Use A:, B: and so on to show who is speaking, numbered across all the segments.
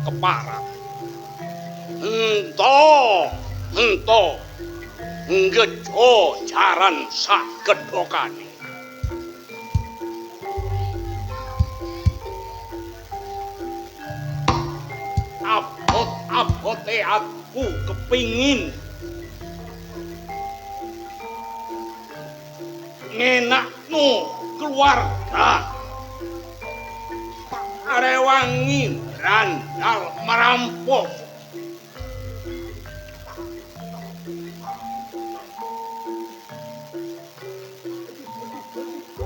A: keparat. Ento ngejo jaran sagedhokane. Abot-abote aku kepingin ngenakno keluarga Arewangi randal merampok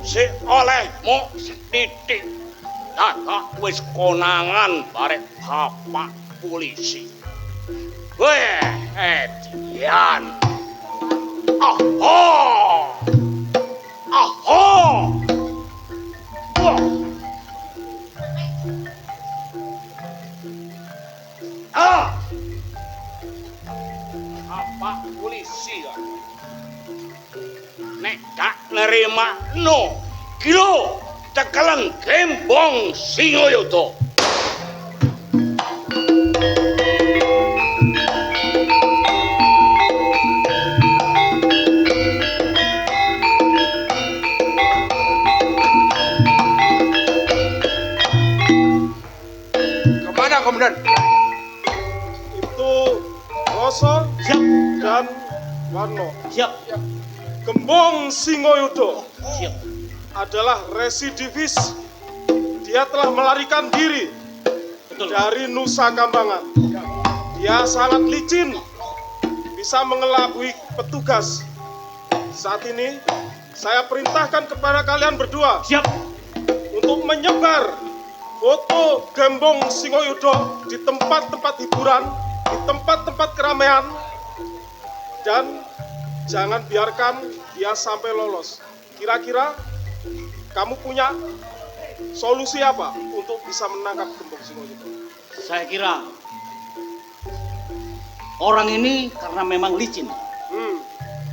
A: si olehmu setitik dadak wis konangan barek bapak polisi. Weh, Edian. Aho! Aho! Wah. Ah! Bapak polisi ya. Nek gak nerima no kilo tekelan gembong Singoyoto.
B: Kemana komandan?
C: Itu Roso
A: Siap.
C: dan Warno.
A: Siap.
C: Gembong Singoyodo
A: Siap.
C: adalah residivis. Dia telah melarikan diri
A: Betul.
C: dari Nusa Kambangan. Dia sangat licin, bisa mengelabui petugas. Saat ini saya perintahkan kepada kalian berdua
A: Siap.
C: untuk menyebar foto Gembong Singoyodo di tempat-tempat hiburan, di tempat-tempat keramaian, dan jangan biarkan dia sampai lolos. Kira-kira kamu punya solusi apa untuk bisa menangkap Gembong Singoyodo?
A: Saya kira orang ini karena memang licin.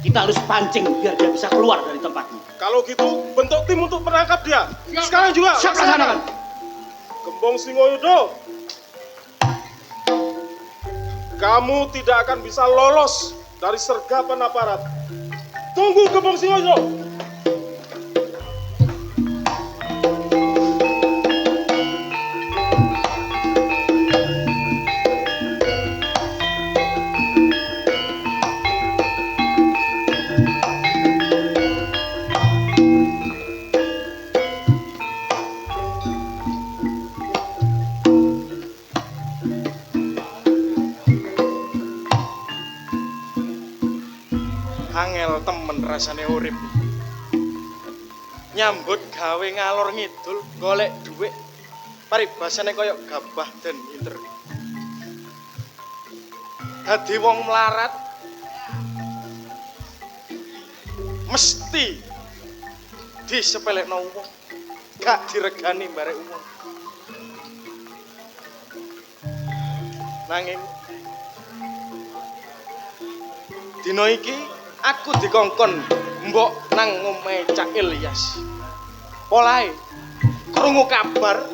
A: Kita harus pancing biar dia bisa keluar dari tempatnya.
C: Kalau gitu, bentuk tim untuk menangkap dia. Sekarang juga.
A: Siap, laksanakan.
C: Gembong Singoyodo, kamu tidak akan bisa lolos dari sergapan aparat. Tunggu Gembong Singoyodo.
B: Angel temen rasane urip. Nyambut gawe ngalor ngidul golek dhuwit. Paribasane kaya gabah dan inter. Dadi wong melarat mesti disepelekno wong, gak diregani barek wong. Nanging dina iki aku dikongkon mbok nang omahe Cak Ilyas. Polahe krungu kabar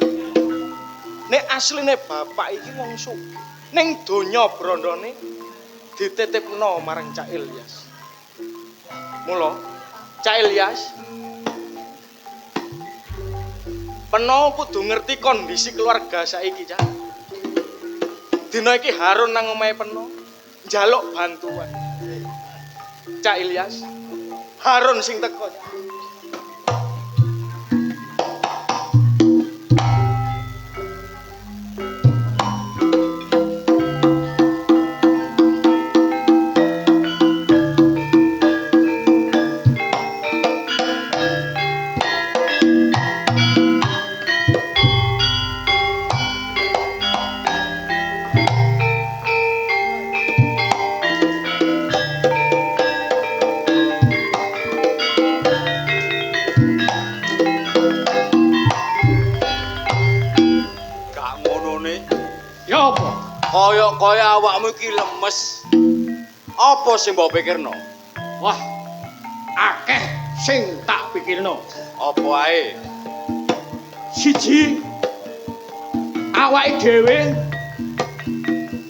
B: nek asline bapak iki wong sugih. Ning donya brandane dititipno marang Cak Ilyas. Mula Cak Ilyas peno kudu ngerti kondisi keluarga saiki, Cak. Dina iki Harun nang omahe peno njaluk bantuan. Cak Ilyas, Harun sing teko.
A: Kaya awakmu iki lemes. Apa sing mbok pikirno? Wah, akeh sing tak pikirno. Apa ae? Siji, awake dhewe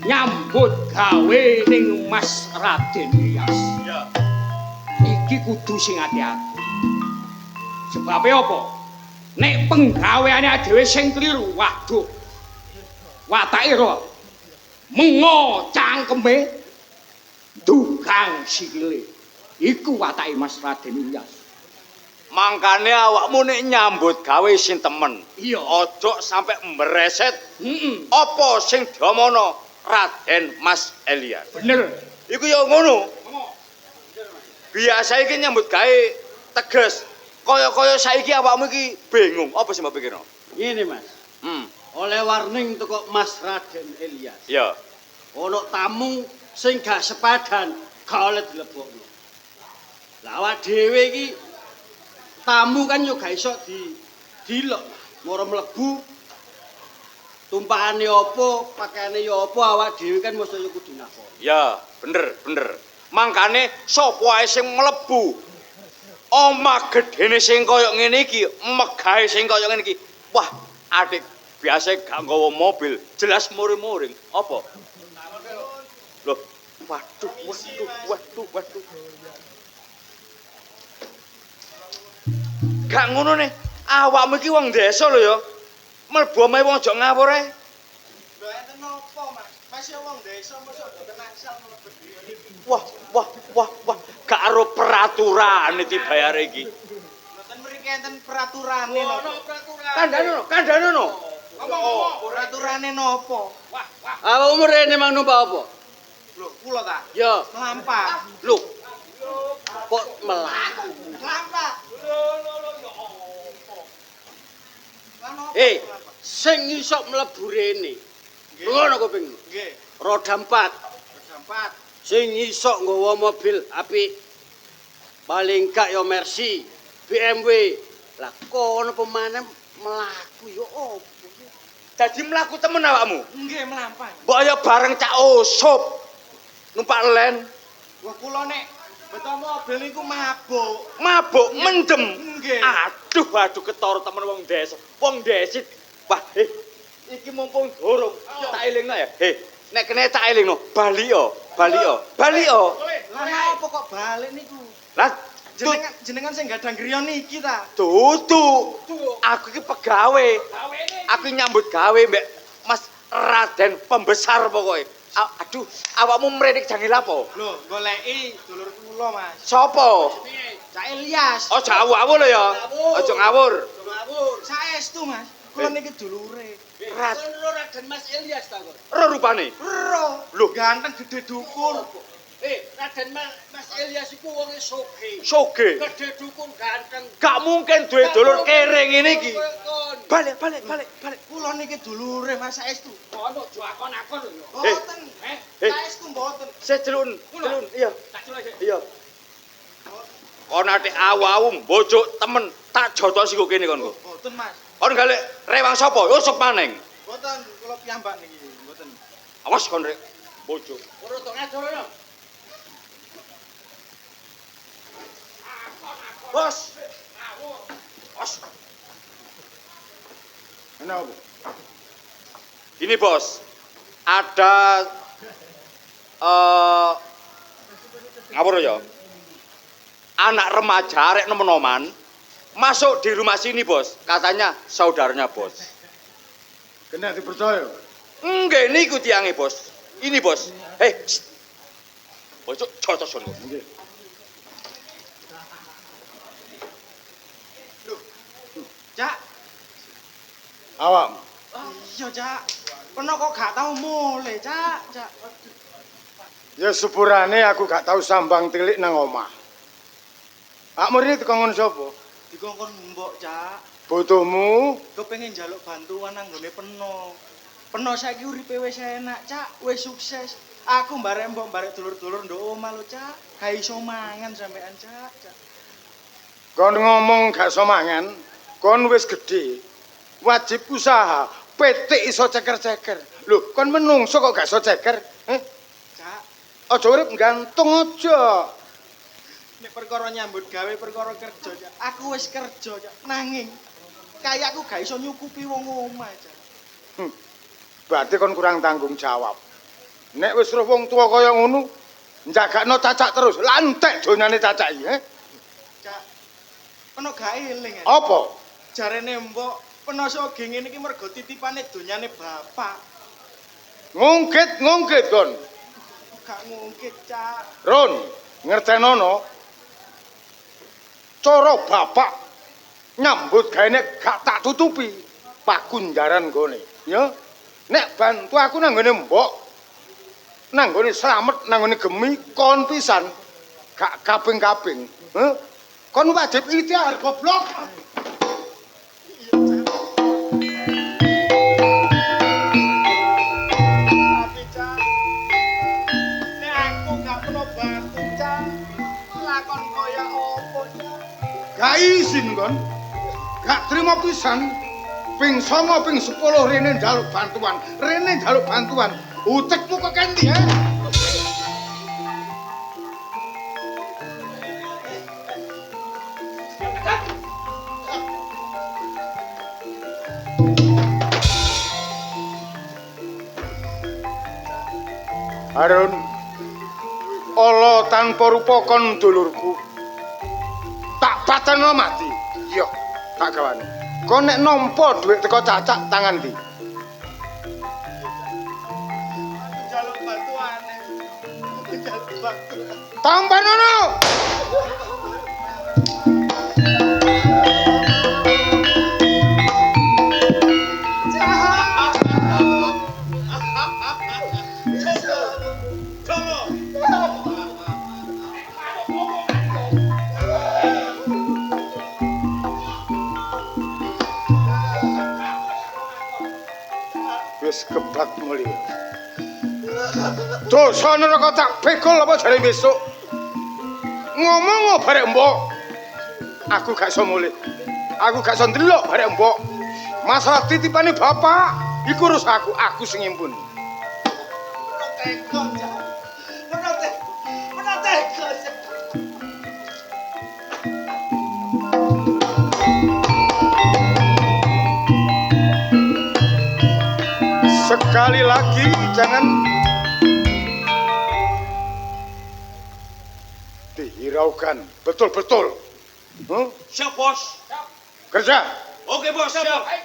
A: nyambut gawe ning Mas Raden Ilyas.
B: Ya.
A: Iki kudu sing ati-ati. Sebabe apa? Nek penggaweane dhewe sing kliru, waduh. Watake ro. Mengo cangkeme dugang sikile. Iku watake Mas Raden Ilyas.
D: Mangkane awakmu nek nyambut gawe sing temen.
A: Iya.
D: Ojo sampe mbreset
A: Heeh.
D: apa sing diomono Raden Mas Ilyas.
A: Bener.
D: Iku ya ngono. Biasa iki nyambut gawe teges. Kaya-kaya saiki awakmu iki bingung. Apa sih mbok pikirno?
E: Ngene Mas, oleh warning teko Mas Raden Ilyas.
D: Ya.
E: Ono tamu sing gak sepadan, gak oleh dilebokno. Lah awak dhewe iki tamu kan yo gak iso dilok. Moro mlebu tumpahane apa, pakaiane yo apa awak dhewe kan mesti yo kudu nakoni.
D: Ya, bener. Mangkane sapa wae sing mlebu omah gedene sing kaya ngene iki, megahe sing kaya ngene iki. Wah, adik biasa gak nggawa mobil, jelas muring-muring. Apa? Loh, waduh. Gak ngono nih, awakmu iki wong desa lho ya. Mlebu omahe wong aja ngawur ae.
B: Lho enten nopo, Mas? Mas yo wong desa mosok boten angsal mlebet.
D: Wah, gak aro peraturan dibayare iki.
B: Mboten mriki enten peraturane lho. Ono peraturan.
D: Kandhane no.
B: Ngomong peraturane nopo?
E: Awak umur rene mang numpak apa?
B: Lho, kula ta.
E: Yo,
B: Melampah.
D: Lho,
E: kok melaku.
B: Melampah.
E: Eh, sing iso mlebu rene. Ngono kuping.
B: Nggih.
E: Roda 4.
B: Dampat.
E: Sing iso nggawa mobil apik. Paling gak yo Mercy, BMW. Lah kono pemane mlaku yo opo?
D: dadi mlaku temen awakmu.
B: Nggih, melampah.
D: Mbok ya bareng Cak Usop. Numpak len,
B: Wah, kula nek beto mobil niku mabuk.
D: mabuk mendem.
B: Nggih.
D: Aduh ketara temen wong desa. Wong desit. Wah, iki mumpung durung tak elingno ya. Nek kene tak elingno, bali yo.
B: Lah napa kok balik niku?
D: Lah,
B: Jenengan sing gadang griya niki ta?
D: dudu. Aku iki pegawe. Aku nyambut gawe mbek Mas Raden pembesar pokoke. Aduh, awakmu mrenik jangil apa?
B: Lho, goleki dulur kula, Mas.
D: Sopo?
B: Cak Ilyas.
D: Oh, jauh lho ya. Aja ngawur.
E: Ngawur.
B: Saestu, Mas. Kula niki dulure.
D: Rat,
E: Kono Raden Mas Ilyas ta kok.
D: rupane.
B: Ro.
D: Lho.
B: Ganteng gede dukun.
E: Raden Mas Ilyas iku wonge sugih.
D: Soge.
E: Gede dukun ganteng.
D: Gak mungkin duwe dulur kere ngene iki.
E: Kon.
D: Balik.
B: Kula niki dulure, Mas Saestu.
E: Kono aja akon-akon lho.
B: Mboten. Saestu mboten.
D: Celun. Iya. Iya. Kon ate awu mbojok temen tak jotos iku kene kon.
B: Mboten, Mas.
D: Kon galek rewang sapa? Usuk maneng.
B: Mboten, kula piyambak niki, mboten.
D: Awas kon rek mbojok.
E: Ora tok ngajorono.
D: Bos.
C: Kenapa?
D: Ini bos, ada ngawur ya. Anak remaja arek nemen-nemen masuk di rumah sini bos. Katanya saudaranya bos.
C: Kena dipercaya.
D: Enggak, ini ikut tiangnya bos. Ini bos. Bos, jotos ngono.
B: Cak.
C: Awam.
B: Iya, Cak. Peno kok gak tau mulai, Cak.
C: Ya sepurane aku gak tahu sambang tilik nang omah. Akmur ini dikongon sapa?
B: Dikongkon mbok, Cak.
C: Bodohmu
B: Kepengin njaluk bantuan nang gone Peno. Peno saiki uripe wis enak, Cak. Wis sukses. Aku mbarek mbok mbarek dulur-dulur nduk omah lho, Cak. Ga iso mangan sampean, Cak.
C: kon ngomong gak iso mangan, kon wis gedhe. Wajib usaha, petik iso ceker-ceker. Lho, kon menungso kok gak iso ceker?
B: Cak,
C: Aja urip gantung aja.
B: nek perkara nyambut gawe perkara kerja, Cak. Aku wis kerja, Cak. Nanging kayakku gak iso nyukupi wong omah, Cak.
C: Berarti kon kurang tanggung jawab.
F: Nek wis roh wong tuwa kaya ngono, njagakno cacak terus, lantek donyane cacak iki,
B: Cak, peno gak eling.
F: Apa?
B: Jarene mbok penoso ge ngene iki mergo titipane donyane bapak.
F: Ngungkit kon.
B: Gak ngungkit, Cak.
F: Ron, ngertenono. Cara bapak nyambut gaene gak tak tutupi. Pakunjaran gone, ya. Nek bantu aku nang ngene mbok. Nang ngene slamet, nang ngene gemi kon pisan. Gak kaping-kaping, Kon wajib ikhtiar goblok.
B: Tapi, Cak, nek aku gak peno bantu, Cak. Lakon kaya opo, Cak?
F: Gak izin kon. Gak terima pisan. Ping 9 ping 10 rene njaluk bantuan. Utekmu kok kendi, Harun, Allah tanpa rupa kon dulurku. Tak pateno mati. Iya, tak gawani. Kon nek nampa dhuwit teko cacak tangan ndi?
B: Jaluk bantuane. Jaluk bantuan.
F: Tampanono. Wis kebak muli. Dosa neraka tak bekol apa jare besok. Ngomong barek mbok. Aku gak iso mulih. Aku gak iso ndelok barek mbok. Masalah titipane bapak iku urus aku sing ngimpun.
B: Teko, Cak. Peno teko, Cak.
F: Sekali lagi jangan dihiraukan. Betul-betul.
D: Siap, Bos.
F: Kerja.
D: Oke, Bos. Siap.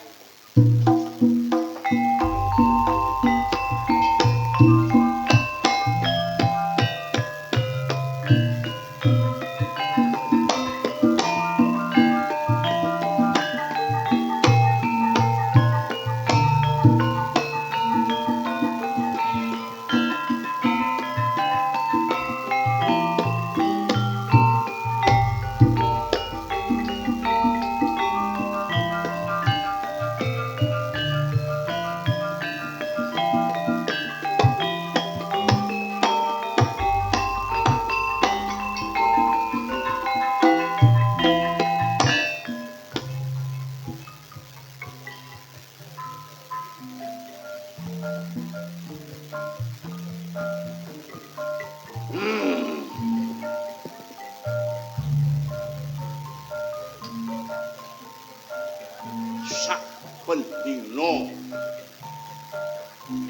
D: Sak pendino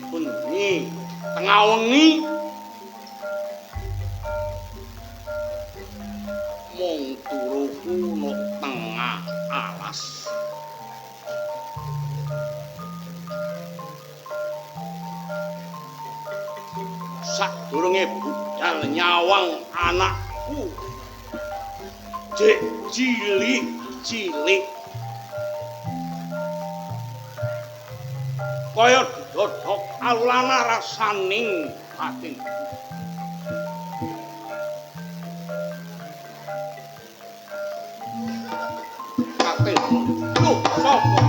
D: bengi tengah wengi mung turuku no tengah alas sadurunge budal nyawang anakku jek cilik kaya dodok alana rasaning batin. Kate, lho, sapa?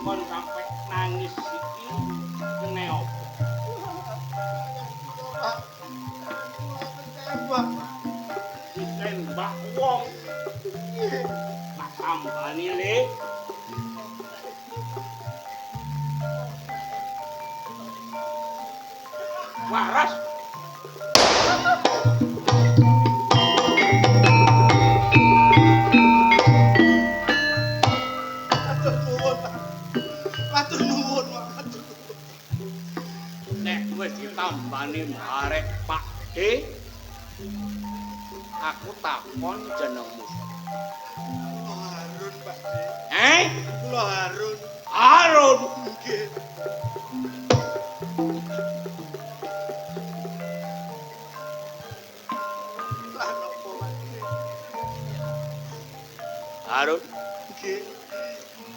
D: Kon sampe nangis iki kene opo? Ditembak wong. Tak tambani le. Aku takon jenengmu.
B: Kula Harun, Pak De. Kula Harun.
D: Harun.
B: Nggih. Lah napa, Pak De?
D: Harun,
B: Nggih.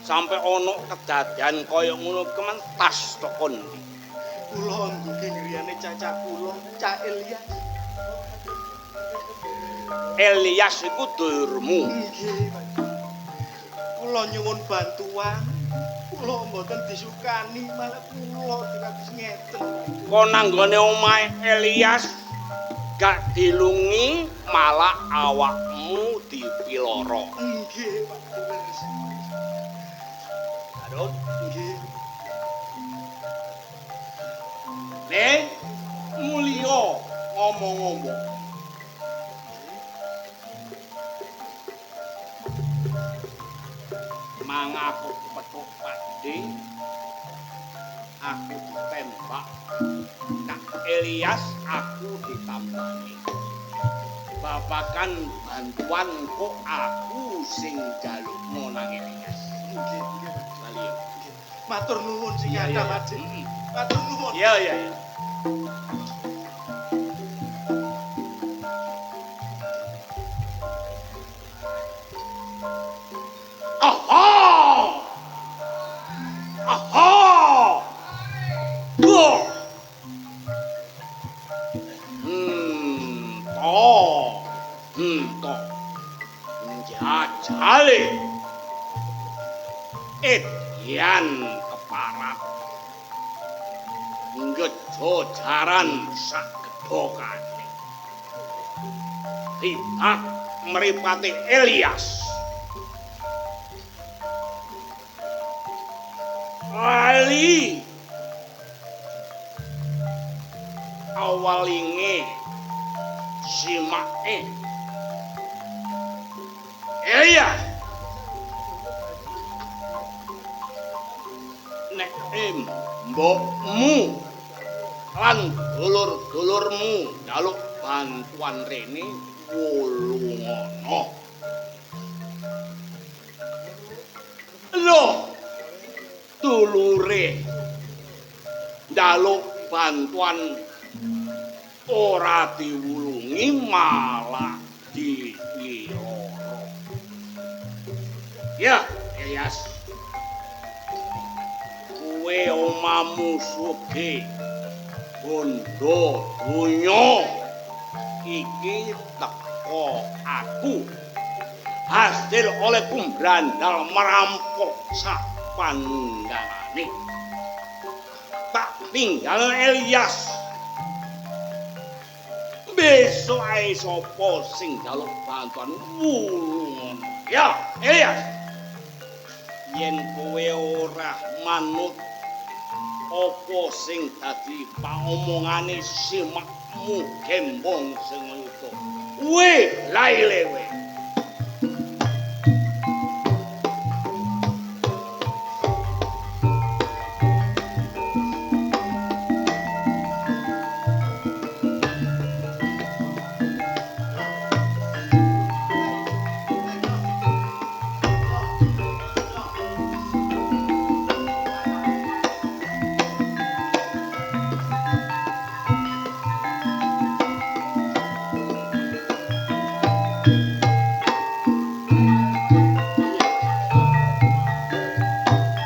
D: sampai ono kedadian kaya ngono kementas tok kondi.
B: Kula ngguge griyane cacah kula, Cak Ilyas.
D: Elias iku dulurmu.
B: Nggih, Pak. Kula nyuwun bantuan. Kula mboten disukani, malah kula dikados ngeten.
D: Kok nanggone omahe Elias gak dilungi malah awakmu dipiloro.
B: Nggih, Pak. Leres.
D: Harun,
B: Nggih.
D: ning mulya ngomong-ngomong. Mangaku kepethuk Pakde, aku ditembak. Kak Elias aku ditambani. Babakan bantuan kok aku sing jalukmu nang Elias.
B: Nggih, nggih.
D: Bali.
B: Matur nuwun sing ada, Pak De. Matur nuwun.
D: Iya, iya, iya. Aha! Aha! Wah! To. Jajale. Edian keparat. Ngejo jaran sak gedhokane. Tidak meripati Elias. Ali awalinge simake Elias nek mbokmu lan dulur-dulurmu njaluk bantuan rene wulungono. Lho, dulure njaluk bantuan ora diwulungi malah dipiloro. Ya, Elias. Kowe omamu sugih. Bondo donya iki teko aku. Hasil oleh kumbrandal merampok sak pandanggane. Tak tinggal Elias. Besok ae sapa sing njaluk bantuan wulungan. Ya, Elias. Yen kowe ora manut apa sing dadi paomongane simakmu gembong sing ngutuk. Kowe lailewe.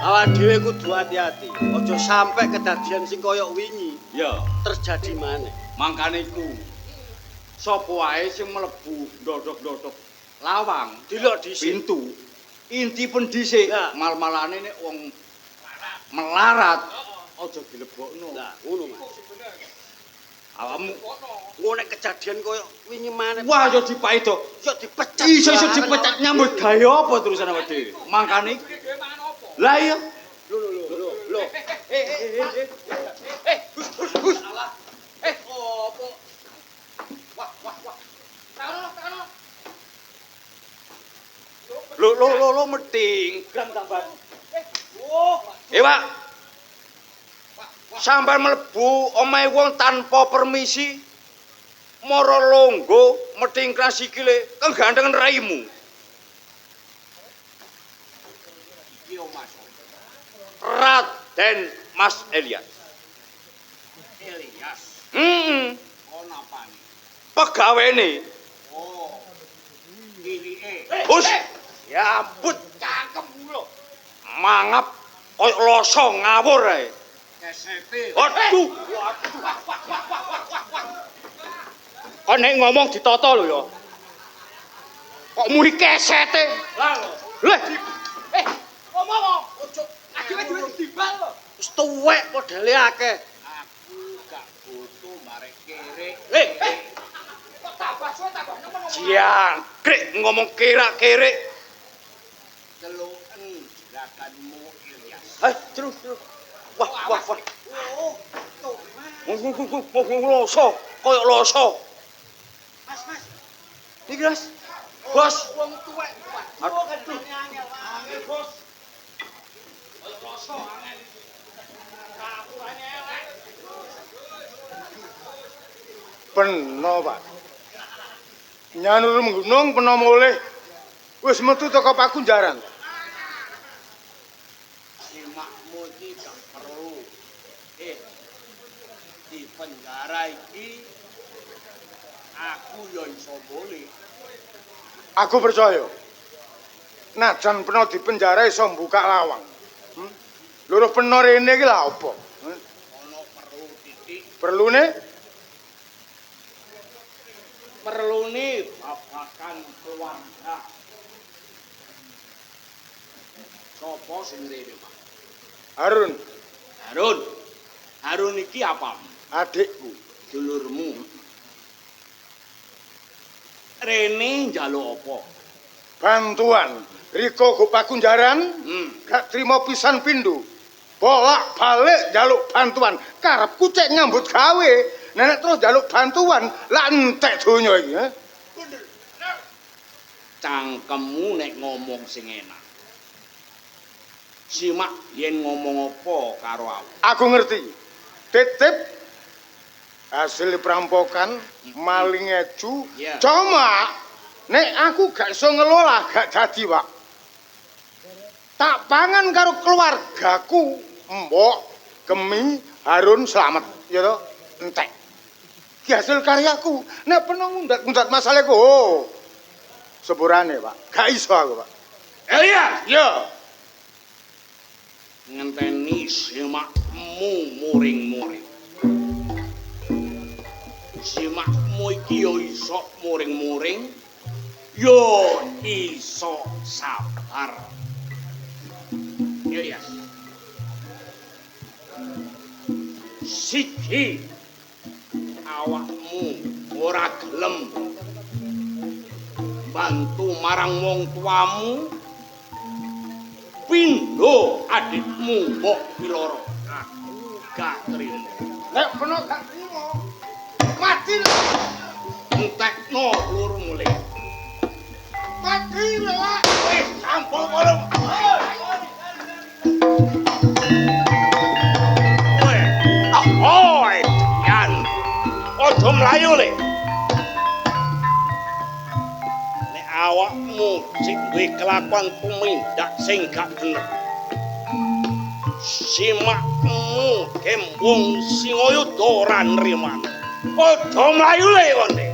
E: Awak dhewe kudu hati-hati. Aja sampai kedadian sing kaya wingi
D: Ya,
E: terjadi maneh.
D: mangkane iku sapa wae sing mlebu ndodhok-ndodhok lawang
E: Delok dhisik.
D: pintu inti pun dhisik
E: Ya.
D: mal-malane nek wong melarat aja dilebokno.
E: Lah, ngono Mas.
D: Awakmu
E: Ngono nek kejadian kaya wingi maneh.
D: wah yo dipaido.
E: Yo dipecat.
D: Iso dipecat nyambut gawe apa terusan awake dhewe? Mangkane lah iya.
E: Lho.
D: Lo meding. Gram sampean. Pak. Sampean mlebu omahe wong tanpa permisi. mara longgo metingkras sikile kegantengan raimu.
E: Iki Mas.
D: Raden Mas Elias.
E: Elias. Ono apane?
D: Pegawene.
E: Oh. Ini
D: Hus. Ya ampun,
E: cakep lho.
D: mangap koyo loso ngawur ae.
E: Kesepe.
D: Aduh. Kok nek ngomong ditata lho ya. Kok muni kesete?
E: Lah lho.
D: Leh,
E: Ngomong ojo akhire dibal lho. Wis tuwek modele akeh. Aku gak butuh marek kere.
D: jangkrik ngomong kira-kirik.
E: Celuken gerakanmu Ilyas.
D: Terus. Wah.
E: Oh, tuh.
D: Loso, koyo loso.
E: Mas.
D: Iki, Mas. Bos.
E: Wong tuwek.
D: Aduh.
E: Angel, Bos. Koyo rasa angel. Kapurane elek.
F: Peno, Pak. Nyanur gunung peno mulih. Wis metu teko Pakunjaran.
E: Simakmu iki gak perlu. Di penjara iki aku yo iso boleh.
F: Aku percaya. Najan peno di penjara iso buka lawang. Loro peno rene iki lha apa?
E: Ono perlu titik. Perlune babakan keluarga. Sopo sing rene, Pak?
F: Harun,
E: Harun iki apa?
F: adikku.
E: Dulurmu. Rene njaluk apa?
F: Bantuan. Riko go Pakunjaran, gak trimo pisan pindho. Bolak-balik njaluk bantuan. Karepku cek nyambut gawe. Nenek terus njaluk bantuan, lah entek donya iki, ha?
E: Cangkemmu nek ngomong sing enak. Simak yen ngomong apa karo aku.
F: Aku ngerti. Titip hasil perampokan, maling eju.
E: Iya.
F: Cuma nek aku gak iso ngelola, gak dadi, Pak. Tak pangan karo keluargaku, Mbok, Gemi, Harun selamat, ya toh? Entek. Ki hasil karyaku. Nek peno ngundat masalahku, oh. Sepurane, Pak. Gak iso aku, Pak.
E: Elias,
F: Ya.
E: ngenteni simakmu muring-muring. Simakmu iki yo iso muring-muring, yo iso sabar. Elias. Siki awakmu ora gelem bantu marang wong tuamu, pindho adikmu mbok piloro. Aku gak trimo.
F: Nek peno gak trimo, mati lho.
E: Entekno lur mulih.
F: Mati lho, Pak.
E: Wis sampun kono. Ahoy, Yan. Ojo mlayu le. Nek awakmu sing duwe kelakuan tumindak sing gak bener. Simakmu kembung singayuda ora nriman. Ojo mlayu le konde.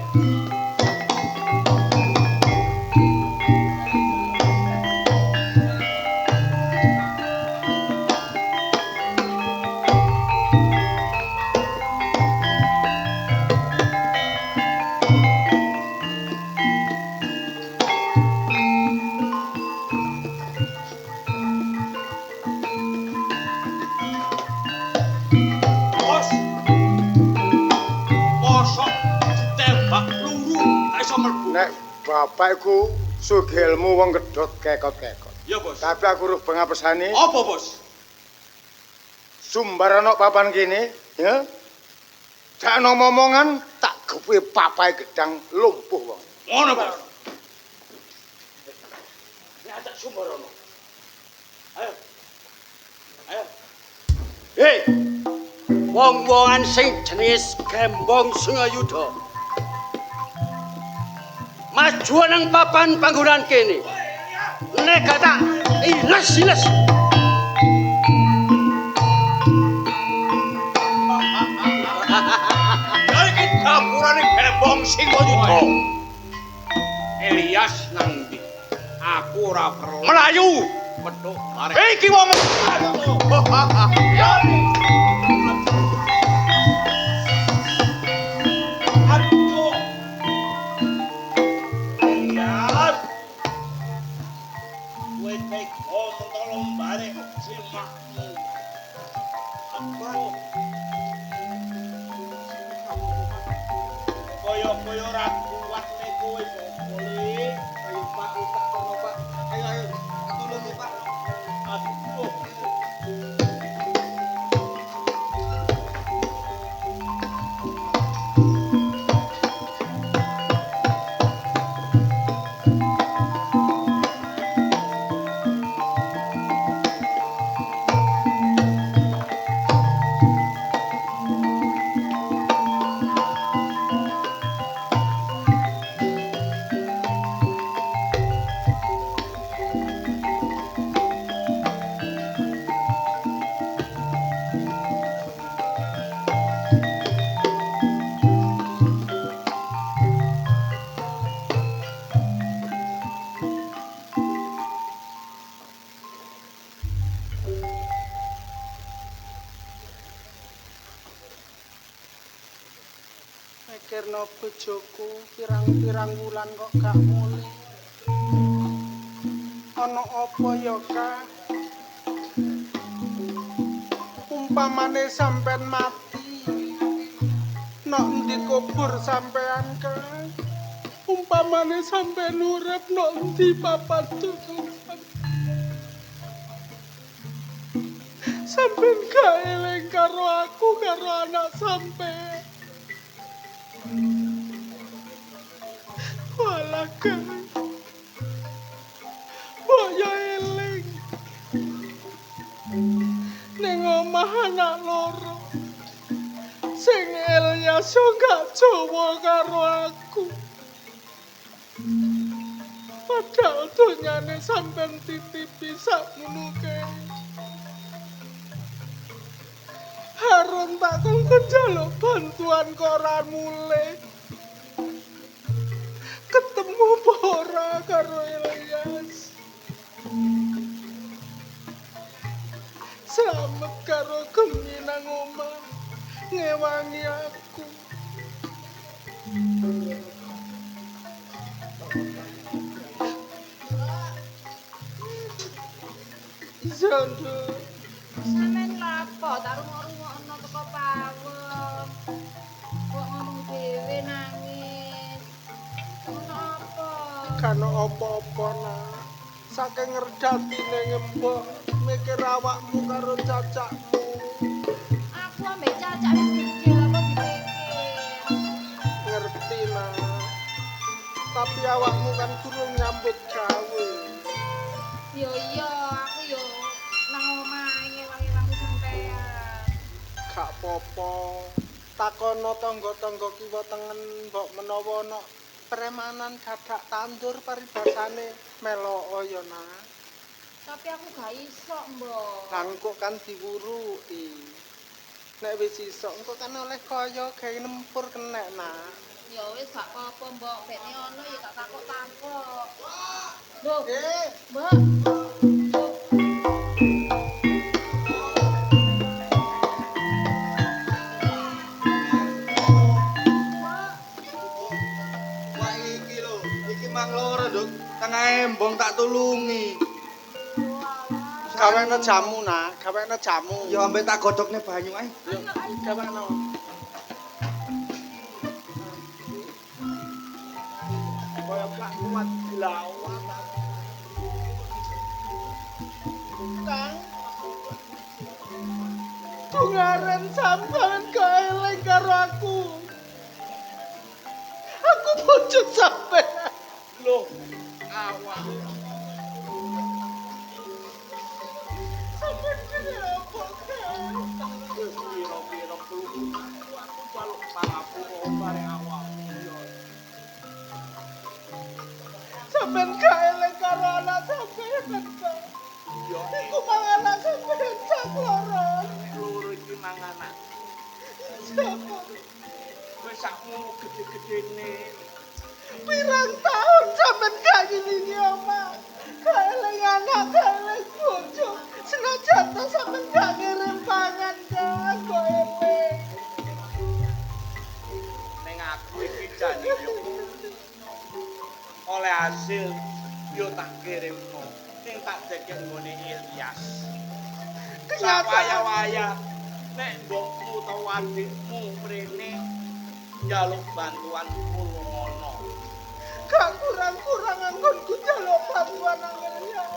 E: Bos. Mosok tembak peluru gak iso mlebu.
F: Nek bapakku sugilmu wong gedhot kekot-kekot.
E: Ya, Bos.
F: Tapi aku ruh pengapesane
E: Apa, Bos?
F: sumbar ana papan kene, ya. Jak ana momongan tak gepuke papahe gedang lumpuh wong.
E: Ngono, Bos. Nek ajak sumber ono. Ayo. Hei. Wong-wongan sing jenis Gembong Singayuda. Maju nang papan panggonan kene. Nek gak tak iles-iles.
D: Ya iki dapurane Gembong Singayuda.
A: Elias nang ndi? Aku ora perlu.
D: Melayu.
A: Petuk mare.
D: Iki wong
A: Aduh. Elias. Wes mek tolong bare simakmu. Aduh. Koyo ora kuat nek kowe boleh. Ayo Pak, tak kono Pak. Ayo tulungi Pak. Aduh.
C: Mikirno bojoku pirang-pirang wulan kok gak muli. Ana apa ya, Kak? Umpamane sampean mati. Nok endi kubur sampean, Kak? Umpamane sampean urip nok endi papan tutupan. Sampean gak eling karo aku karo anak sampean. Walah Kang, boyo eling ning omah anak loro sing Elias gak jowo karo aku. Padahal donyane sampean titipi sakmono kae. Harun tak kongkon njaluk bantuan kok ora mulih. Ketemu apa ora karo Elias? Slamet karo Gemi nang omah ngewangi aku. Zondo.
G: Sampeyan lapo tak rungok-rungokno teko pawon. Kok ngomong dhewe nangis. Ono apa?
C: Kan apa-apa nak. Saking ngerdatine ngembok mikir awakmu karo cacakmu.
G: Aku ambek Cacak wis gedhe lah kok dipikir.
C: Ngerti nak. Tapi awakmu kan durung nyambut gawe.
G: Yo iya, aku yo nang omah ngewangi-wangi sampean.
C: Gak popo. Takono tangga-tangga kiwa tengen mbok menawa ana premanan gadak tandur paribasane meloko ya nak.
G: Tapi aku gak iso, Mbok.
C: Lah engko kan diwuruki. Nek wis iso engko kan oleh kaya gawe nempur kenek nak.
G: Ya wis gak apa-apa, Mbok. Bekne ono ya tak takok-takok. Loh, Mbok.
B: Wah iki lho, iki mang loro, Nduk. Tengah embong tak tulungi.
C: Gawene jamu nak, gawene jamu.
B: Ya ambek tak godhokne banyu ae.
C: Yo, gawene. Kaya gak kuat dilawan. Kang. Tungaren sampean gak eling karo aku. Aku pucuk sampean. Loh, awak. Sampean kene apa, Kang? Piro-piro aku jaluk pangapura bare awak.
B: sampean gak eling karo anak sampean kok.
E: Yo
B: Iku mang anak sampean sakloron.
E: loro iki manganak.
B: Siapa?
E: Wis sakmu gede-gedene.
B: Pirang tahun sampean gak ngilingi omah. Gak eling anak, gak eling bojo. Senajan to sampean gak ngirim pangan kan kok eling.
E: Ning aku iki jane yo oleh hasil yo tak kirimno. Sing tak dekek nggone Ilyas. Waya-waya nek mbokmu utawa adikmu mrene njaluk bantuan kula ngono.
B: Gak kurang-kurang anggonku njaluk bantuan nang Ilyas.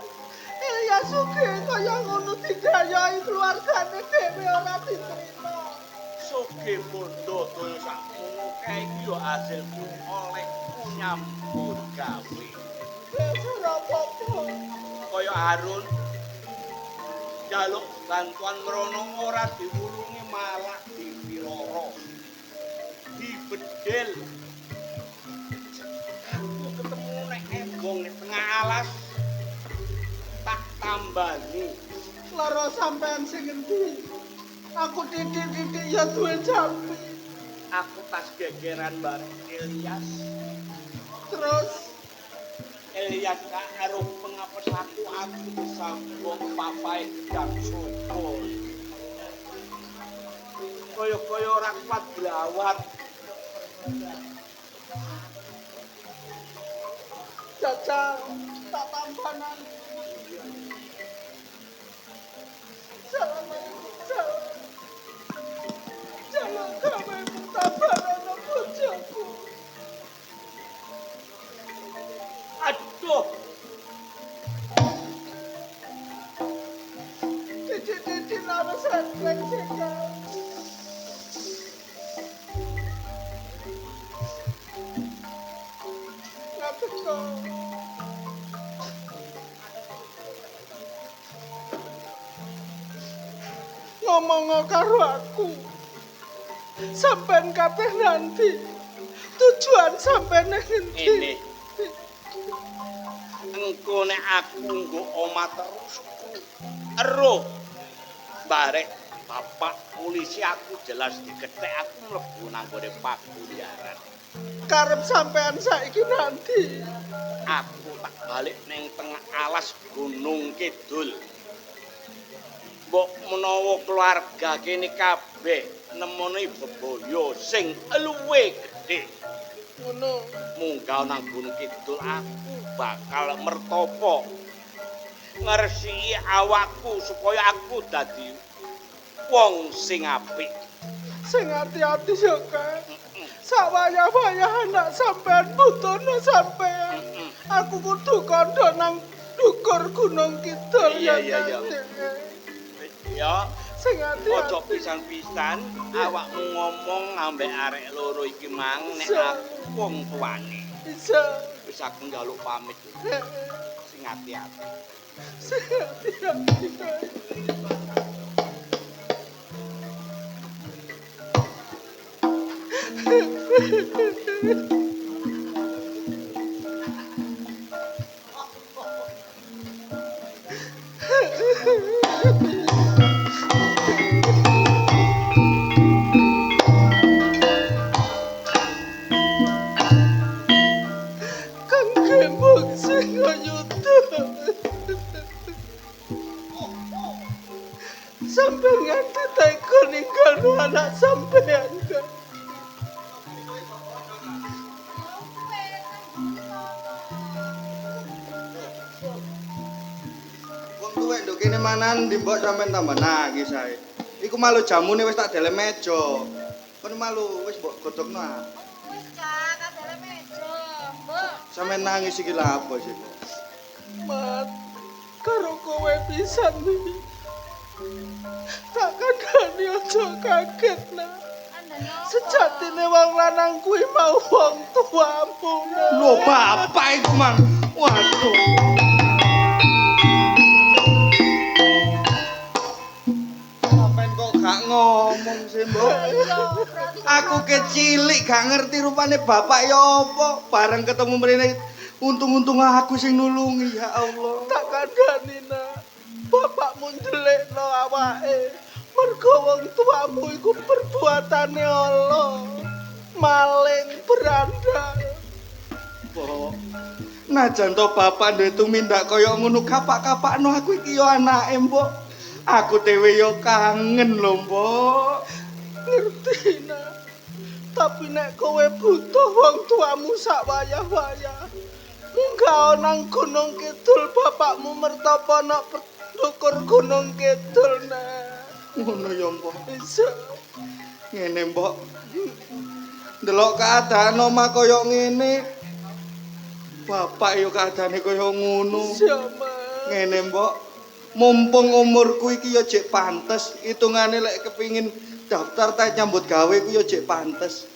B: Ilyas sugih kaya ngono didayai keluargane dhewe ora diterima.
E: Sugih bondo toyo sakmono kae iki yo hasilku oleh nyambut gawe.
B: Dasar apa-apa.
E: Kaya Harun njaluk bantuan mrono ora diwulungi malah dipiroro. Dibedel. Aku ketemu nek embong ning tengah alas tak tambani.
B: Lara sampean sing endi? Aku titik-titik ya duwe jampi.
E: Aku tas gegeran bareng Ilyas.
B: Terus
E: Ilyas gak karo pengapes aku disambung papai gedang sopol. Kaya-kaya ora kuat blawat.
B: jajal tak tampanan. Jalan gawe tampanan bojoku.
E: Aduh,
B: Titik-titik lama sentreng sekali. Betul. Ngomong karo aku. Sampeyan kabeh nanti. Tujuan sampeyan nang endi?
E: ini. Engko nek aku nggo omah terus. Ero. Barek bapak polisi aku jelas diketek aku mlebu nang gone pagunjaran.
B: Karep sampeyan saiki nanti.
E: Aku tak balik ning tengah alas Gunung Kidul. Mbok menawa keluarga kene kabeh nemoni bebaya sing luwih gedhe.
B: Ngono.
E: Munggah nang Gunung Kidul aku bakal mertopo. Ngresiki awakku supaya aku dadi wong sing apik.
B: Sing ati-ati yo, Kang. Sawaya-waya anak sampean butuhno sampean. Aku kudu kandha nang dukur Gunung Kidul
E: Iya,
B: ya.
E: iya,
B: Kang.
E: iya. Ya,
B: Sing ati-ati.
E: ojo pisan-pisan awakmu ngomong ambek arek loro iki mang nek aku wong tuane.
B: Bisa.
E: Wis aku njaluk pamit. Sing ati-ati.
B: Sing ati-ati. Kang. Kang Gembong sing nyuta. Sampeyan teko ninggal anak sampeyan, Kang.
H: Wong tuwek nduk kene manan ndi mbok sampean tambah nangis ae. Iku malu jamune wis tak delem meja. Kon malu wis mbok godhogno ah.
G: Wis Cak, kadare meja. Mbok.
H: Sampeyan nangis iki lha apa sih kok?
B: Mat, karo kowe pisan iki. Tak kandhani aja kaget nah.
G: Andane apa?
B: Sejatine wong lanang kuwi mau wong tuamu. Nah.
H: Lho bapak iku mang. Waduh. Sampeyan kok gak ngomong sih, Mbok?
G: Iya, berarti
H: Aku kecilik gak ngerti rupane bapak ya apa. Bareng ketemu mrene Untung-untung aku sing nulungi ya Allah.
B: Tak kandhani nak. Bapakmu ndelikno awake. Mergo wong tuamu iku perbuatane Allah. Maling berandal.
H: Mbok. Najan to bapak duwe tumindak kaya ngono kapak-kapakno aku iki yo anake, Mbok. Aku dhewe yo kangen lho, Mbok.
B: Ngerti nak. Tapi nek kowe butuh wong tuamu sak wayah-wayah. Munggah nang Gunung Kidul bapakmu mertapa nok pendukur Gunung Kidul nak.
H: Ngono ya, Mbok.
B: Bisa.
H: Ngene, Mbok. Delok keadaan omah kaya ngene. Bapak yo keadaane kaya ngono.
B: Siapa?
H: Ngene, Mbok. Mumpung umurku iki yo jek pantes, hitungane lek kepingin daftar tak nyambut gawe ku yo jek pantes.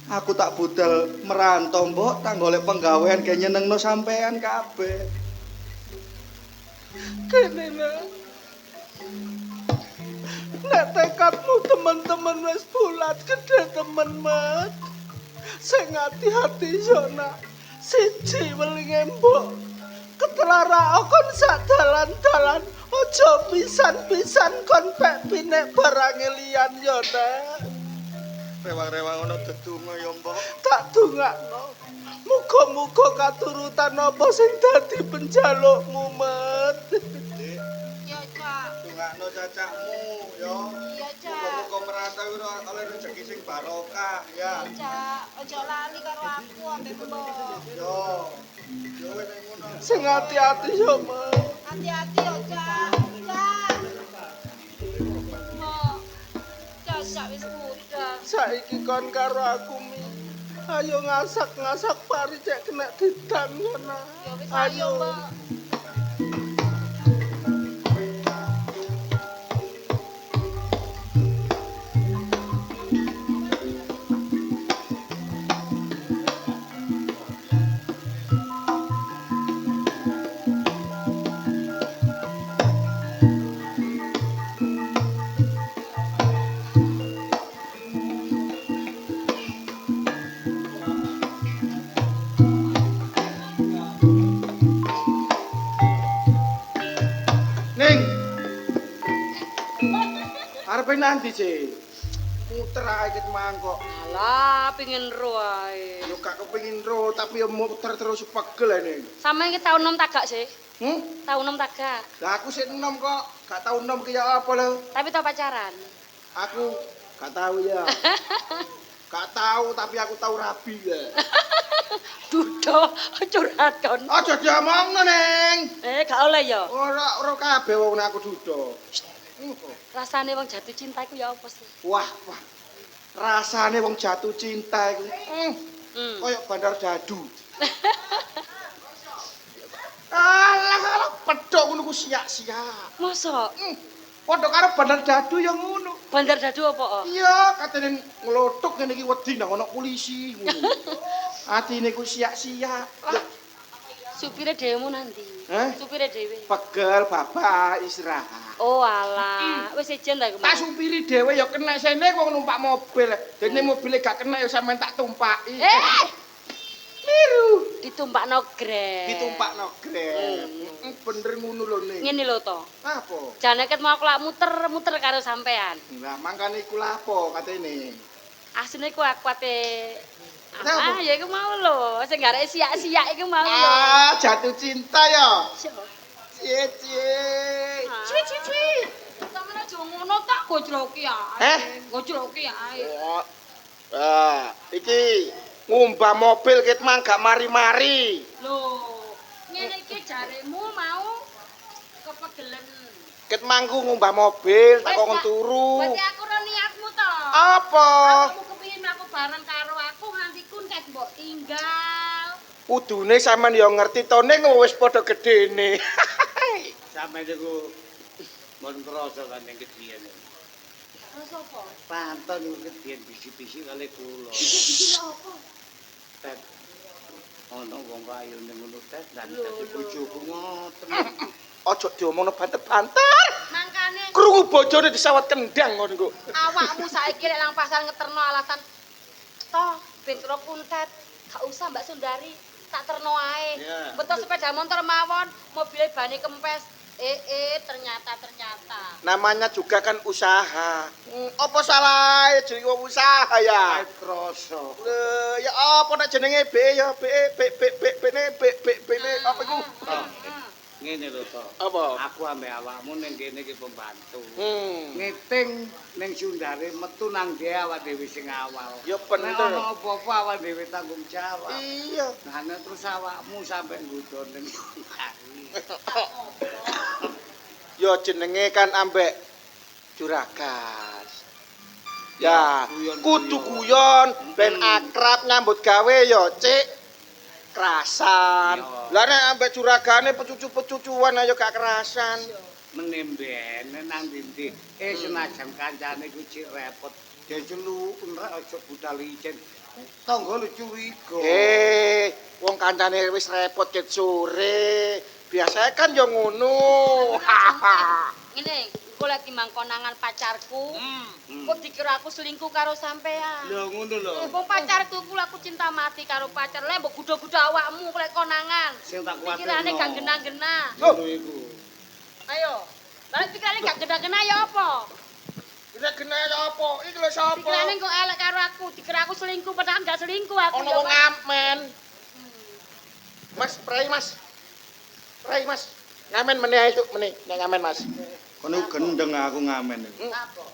H: Aku tak budal merantau, Mbok, tak golek penggawean ge nyenengno sampean kabeh.
B: Kene nak. Nek tekadmu teman-teman wis bulat gede temen mat. Sing hati-hati yo nak. Siji welinge mbok. Ketelara kon sak dalan-dalan aja pisan-pisan kon pek pinek barang liyan yo nak.
H: Rewang-rewang ngono dedonga ya, Mbok.
B: Tak dongakno. Muga-muga katurutan apa sing dadi penjalukmu mat.
G: Ya, Cak.
H: Dongakno cacahmu ya.
G: Iya, Cak.
H: Muga-muga merantau oleh rezeki sing barokah ya.
G: Cak, ojo lali karo aku ambek mbok.
H: Yo. Yo wis ngono.
B: Sing hati-hati yo mat.
G: Hati-hati yo, Cak. Cak. Mbok. Cak wis budal.
B: Saiki kon karo aku mi. Ayo ngasak-ngasak pari cek kena didang ngono.
G: Ya wis ayo, Mbok.
H: Ning. Arepe nanti, Ce? Muter ae ket mangkok.
I: Alah, pingin ro ae.
H: Yo gak kepengin ro, tapi yo muter terus pegel ae ning.
I: Sampeyan iki tau nom tagak sih?
H: Hmm?
I: Tau nom tagak.
H: Lah aku sik enom kok, gak tau enom ki ya apa lho.
I: Tapi tau pacaran.
H: Aku gak tahu ya. Gak tahu tapi aku tahu rabi ya.
I: Dudo, curhat kon.
H: Aja diomongno ning.
I: Gak oleh ya.
H: Ora kabeh wong nek aku duda.
I: Rasane wong jatuh cinta iku ya apa sih?
H: Wah. Rasane wong jatuh cinta iku. Kayak bandar dadu. Alah, pedhok ngono ku siak-siak.
I: Mosok
H: Padha karo bandar dadu ya ngono.
I: bandar dadu apa?
H: Iya, katene nglothuk ngene iki wedi nang ana polisi ngono. Atine ku siak-siak.
I: Lah, supire dhewe nanti.
H: Hah?
I: Supire dhewe.
H: Pegel bapak istirahat.
I: Oh alah, wis ijen ta iku.
H: Tak supiri dhewe ya kena sene wong numpak mobil. Dene mobile gak kena ya sampean tak tumpaki. Miru.
I: Ditumpakno grab.
H: Ditumpakno grab. Bener ngono lho ning.
I: Ngene lho to.
H: Apa?
I: Jane ket mau aku lak muter-muter karo sampean.
H: Lah mangkane iku lapo katene.
I: Asline ku akuate
H: Kenapa?
I: ya iku mau lho, sing garek siak-siak iku mau lho.
H: Ah, jatuh cinta ya.
I: Siapa?
H: Cie.
I: Cui. Sampeyan aja ngono tak gojloki ae. Gojloki ae.
H: Iki ngumbah mobil ket mang gak mari-mari.
I: Lho, ngene iki jaremu mau kepegelen.
H: Ket mangku ngumbah mobil tak kok turu.
I: Berarti aku ora niatmu to.
H: Apa?
I: Aku kepengin aku bareng karo aku nganti kun kek mbok tinggal.
H: Kudune sampean ya ngerti to ning wis padha gedene.
E: Sampeyan niku mon krasa kan ning kedian.
I: Terus apa?
E: Panton niku kedian bisi-bisi kali kula.
I: Bisi apa?
E: Tet. Ono wong ayu ning ngono tet lan dadi bojoku ngoten.
H: Aja diomongno banter-banter.
I: Mangkane
H: Krungu bojone disawat kendang ngono niku.
I: awakmu saiki nek nang pasar ngeterno alasan toh ben karo kuntet gak usah Mbak Sundari tak terno ae. Betul sepeda motor mawon, mobilnya bani kempes. Ternyata.
B: Namanya juga kan usaha. Apa salah jenenge wong usaha ya?
F: Kroso.
B: Ya apa nek jenenge B ya B apa iku?
E: Ngene lho to.
B: Apa?
E: Aku ambek awakmu ning kene iki pembantu.
B: Hmm.
E: Ngiting ning sundare metu nang dhewe awak dhewe sing awal.
B: Ya
E: Nek
B: bener.
E: ana apa-apa awak dhewe tanggung jawab.
B: Iya.
E: Nah nek terus awakmu sampe nggodho ning hari.
B: Ya jenenge kan ambek juragas. Ya, kudu guyon ben akrab nyambut gawe ya, Cik. Kerasan. Lah nek ambek juragane pecucu-pecucuan ayo gak kerasan.
E: Menemben nang ndi senajan kancane ku cik repot. Ya celuk ora aja budal licin. Tangga lu curiga.
B: Wong kancane wis repot ket sore. Biasa kan yo ngono.
I: Ngene, engko lagi mangkonangan pacarku. Kok dikira aku selingkuh karo sampean.
E: Lho ngono lho.
I: Wong pacarku ku aku cinta mati karo pacar. Lah mbok gudo-gudo awakmu lek konangan.
E: Sing tak kuwatir.
I: Pikirane gak genah-genah.
E: Ngono iku.
I: Ayo. Lah pikirane gak genah-genah ya apa?
B: Kira kena apa? Iki lho sapa?
I: Pikirane kok elek karo aku, dikira aku selingkuh padahal gak selingkuh aku.
B: Ono wong ngamen. Mas, prai Mas. Prai Mas. Ngamen meneh ae Cuk, meneh. Nek ngamen Mas.
H: Kono gendeng aku ngamen.
I: Apa?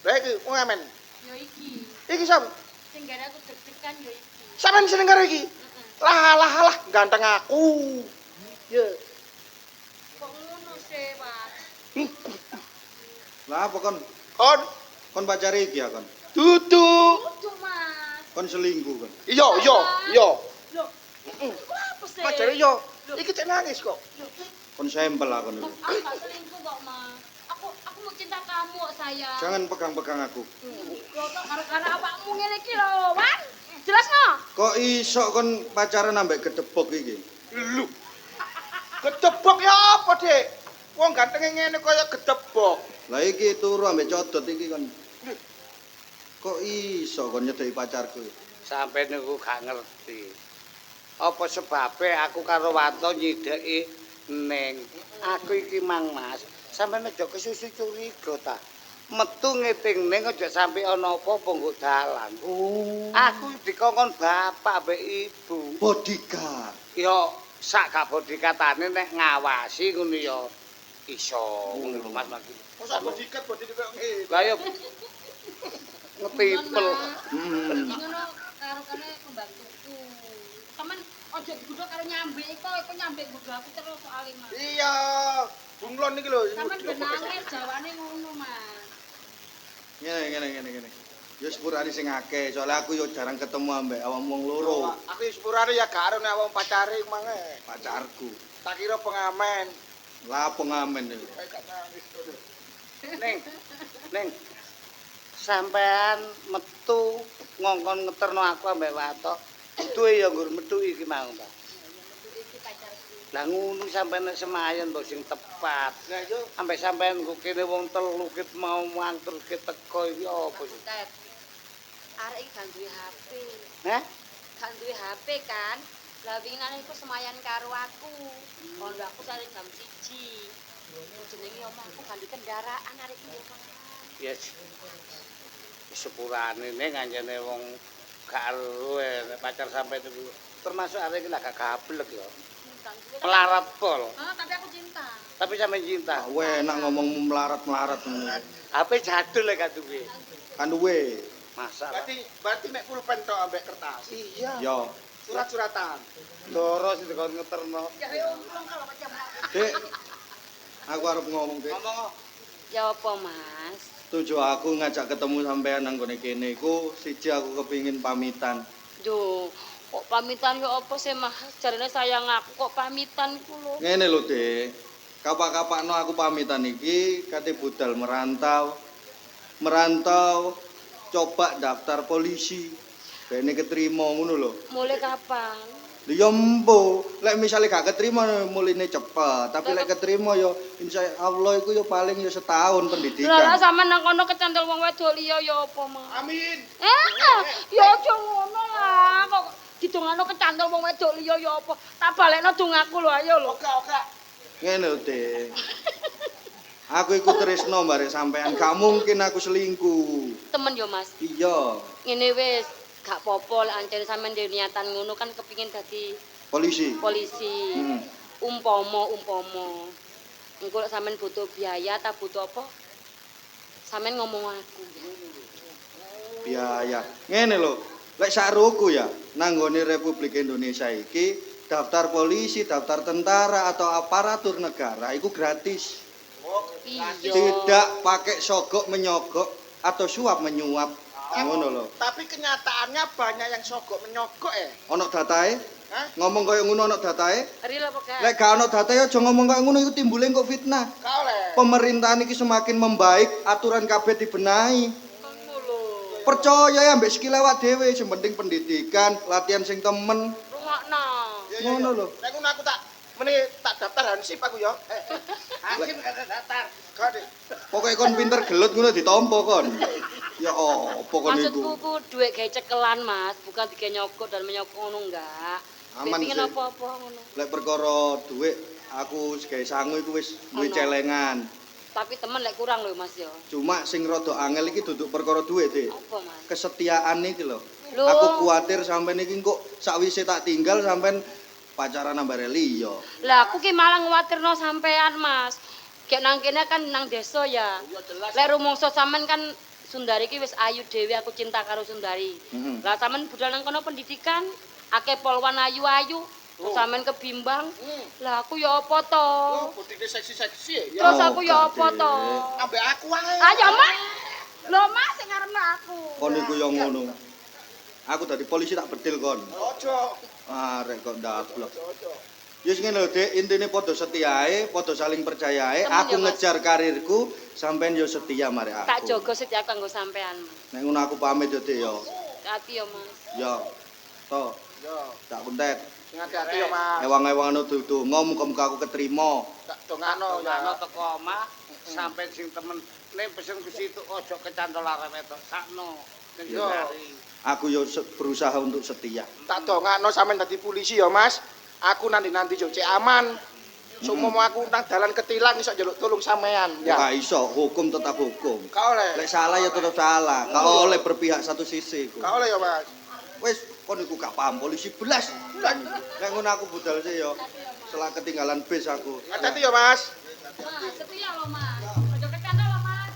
B: Lah iki wong ngamen.
I: Yo iki.
B: Iki sapa?
I: Sing gare aku deg-degan yo iki.
B: Sampeyan seneng karo iki? Lah, ganteng aku. Ya.
I: Kok ngono sih, Mas?
H: Lah apa kon? Kon pacare iki ya kon?
B: Dudu.
I: Duh, Mas.
H: Kon selingkuh kon.
B: Iya.
I: Loh. Iku apa sih?
B: Pacare yo. Iki cek nangis kok.
H: Kon sampel aku niku.
I: Aku gak selingkuh kok, Mas. Aku mau cinta kamu kok, sayang.
H: Jangan pegang-pegang aku.
I: Yo tok gara-gara awakmu ngene iki lho, Wan. Jelas no?
H: Kok iso kon pacaran ambek gedebok iki?
B: Lu. Gedebok ya apa, Dik? Wong gantenge ngene kaya gedebok.
H: Lah iki turu ambek codot iki kon. Kok iso kon nyedeki pacarku?
E: Sampai niku gak ngerti. Apa sebabe aku karo Wanto nyideki Neng. Aku iki Mang Mas, sampeyan aja kesusu curiga ta. Metu ngiting Neng aja sampe ana apa-apa nggo dalan. Aku dikongkon bapak mbek ibu.
H: Bodyguard.
E: Ya sak gak bodikatane nek ngawasi ngono ya iso ngono lho Mas Mas.
B: Mosok bodikat kok ngene.
E: Lah ya ngetipel.
I: Ngono karo kene pembantuku. Temen aja digudhok karo nyambek iku nyambek nggodho aku terus soalé, Mas.
B: Iya. Bunglon iki lho.
I: Sampeyan ben nangis jawane ngono, Mas.
H: Ngene. Ya sepurane sing akeh, soalnya aku yo jarang ketemu ambek awakmu wong loro.
B: Aku sepurane ya gak nek wong pacare mangke.
H: Pacarku.
B: Tak kira pengamen.
H: Lah pengamen iki.
E: Neng. Sampean metu ngongkon ngeterno aku ambek Wato. Duwe ya nggur metu iki mau, Pak.
I: Iki pacarku.
E: Lah ngono sampean semayan mbok sing tepat.
B: Lah yo
E: Ambek sampean kok kene wong telu kit mau manturke teko iki apa sih?
I: Tet. Arek iki gak duwe HP.
E: Hah?
I: Gak duwe HP kan. Lah winginan iku semayan karo aku. Kondo aku cari jam 1. Jenenge omahku ganti kendaraan arek iki yo, Pak.
E: Ya sepurane ning anjene wong gak luwe nek pacar sampe itu termasuk arek iki lah gak gablek ya. Melarat pol.
I: Tapi aku cinta.
E: Tapi sampe cinta.
H: Enak ngomong melarat-melarat ngono.
E: HP jadul lek gak duwe.
H: Kan duwe.
E: Masa.
B: berarti mek pulpen tok ambek kertas.
E: Iya.
H: Yo.
B: Surat-suratan.
E: Loro sing dikon ngeterno.
I: Ya urung kalau macam.
H: Dek. Aku arep ngomong, Dek.
E: Ngomong
I: Ya apa, Mas?
H: Tujuh aku ngajak ketemu sampean nang gone kene iku siji aku kepingin pamitan.
I: Yo, kok pamitan yo apa sih, Mas? Jarine sayang aku kok pamitan iku lho.
H: Ngene lho, Dek. Kapak-kapakno aku pamitan iki kate budal merantau. Merantau coba daftar polisi. Bene ketrima ngono lho.
I: Mulai kapan?
H: Lha ya empo, lek misale gak ketrima muline cepet, tapi lek ketrima ya insyaallah iku ya paling ya setahun pendidikan.
I: Lah sampean nang kono kecantol wong wedok liya ya apa, Mas?
B: Amin.
I: Ya aja ngono lah. Kok didongakno kecantol wong wedok liya ya apa. Tak balekno dongaku lho ayo lho.
H: Ngene lho, Dik. Aku iku tresno barek sampean, gak mungkin aku selingkuh.
I: Temen yo Mas.
H: Iya,
I: Ngene wis gak apa-apa lek ancen sampean dhewe niatan ngono kan kepingin dadi
H: polisi.
I: polisi. Umpama engko lek sampean butuh biaya ta butuh apa? Sampean ngomong aku.
H: Biaya. Ngene lho, lek sakruku ya, nanggone Republik Indonesia iki daftar polisi, daftar tentara atau aparatur negara itu gratis.
I: Iya.
H: Tidak pakai sogok menyogok atau suap menyuap. Ngono lho.
B: Tapi kenyataannya banyak yang sogok menyogok
H: Ono datae? Ngomong koyo ngono ono datae?
I: Ril apa gak?
H: Lek gak ono datae aja ngomong koyo ngono iku timbule kok fitnah.
B: Gak oleh.
H: Pemerintahan iki semakin membaik, aturan kabeh dibenahi.
I: Ngono lho.
H: Percaya ya mbek skill awak dhewe, sing penting pendidikan, latihan sing temen.
I: Rungokno.
H: Ngono lho.
B: Nek ngono aku tak daftar hansip aku ya. Hansip gak daftar. Gak.
H: Pokoke kon pinter gelut ngono ditampa kon. Ya apa kon
I: Maksudku
H: iku?
I: ku duit gawe cekelan Mas, bukan digawe nyogok dan menyogok ngono enggak.
H: Aman
I: Pengin
H: sih.
I: apa-apa ngono.
H: Lek perkara dhuwit aku sebagai sangu iku wis duwe
I: Ono.
H: celengan.
I: Tapi temen lek kurang lho Mas ya.
H: Cuma sing rada angel iki duduk perkara dhuwit, Dik.
I: Apa Mas?
H: Kesetiaan iki lho.
I: Lho.
H: Aku kuatir sampean iki kok sakwise tak tinggal sampean pacaran ambare liya.
I: Lah aku ki malah nguwatirno sampean Mas. Kayak nang kene kan nang desa ya. Lek rumangsa sampean kan Sundari ki wis ayu dhewe aku cinta karo Sundari. Lah sampean budal nang kono pendidikan, akeh polwan ayu-ayu, terus sampean kebimbang. Lah aku ya apa to?
B: Putine seksi-seksi ya.
I: Terus aku ya apa to?
B: Ambek aku ae.
I: Ayo Mas. Lho Mas sing ngarepno aku.
H: Kon iku yo ngono. Aku dadi polisi tak bedil kon.
B: Ojo.
H: Arek kok ndablok. Ya sing ngene lho, Dik, intine padha setiae, padha saling percayae.
I: Temen
H: Aku
I: ya, Mas.
H: ngejar karirku, sampean yo setia marek aku.
I: Tak jaga setia kanggo sampean.
H: Nek ngono aku pamit yo, Dik yo.
I: Hati ya Mas.
H: Yo. To,
B: Yo,
H: tak kuntet.
B: sing hati-hati ya, Mas.
H: Ewang-ewang donga muga-muga aku ketrima.
B: Tak dongakno ya.
E: Ana teko omah sampai sing temen ning pesen ke situ ojo kecantol arep itu sakno.
B: Yo.
H: Aku yo berusaha untuk setia.
B: Tak dongakno sampean dadi polisi ya, Mas. Aku nanti yo cek aman. Sumomo aku nang dalan ketilang iso njaluk tulung sampean. Ya.
H: Gak iso, hukum tetap hukum.
B: Gak oleh.
H: Lek salah ya tetap salah. Gak oleh berpihak satu sisi.
B: Gak oleh ya, Mas.
H: Wis kon iku gak paham polisi belas. Lek ngono aku budal sih yo. Setelah ketinggalan bis aku.
B: Hati-hati ya, Mas.
I: Mas, setia lho Mas. Ojo kecantol lho Mas.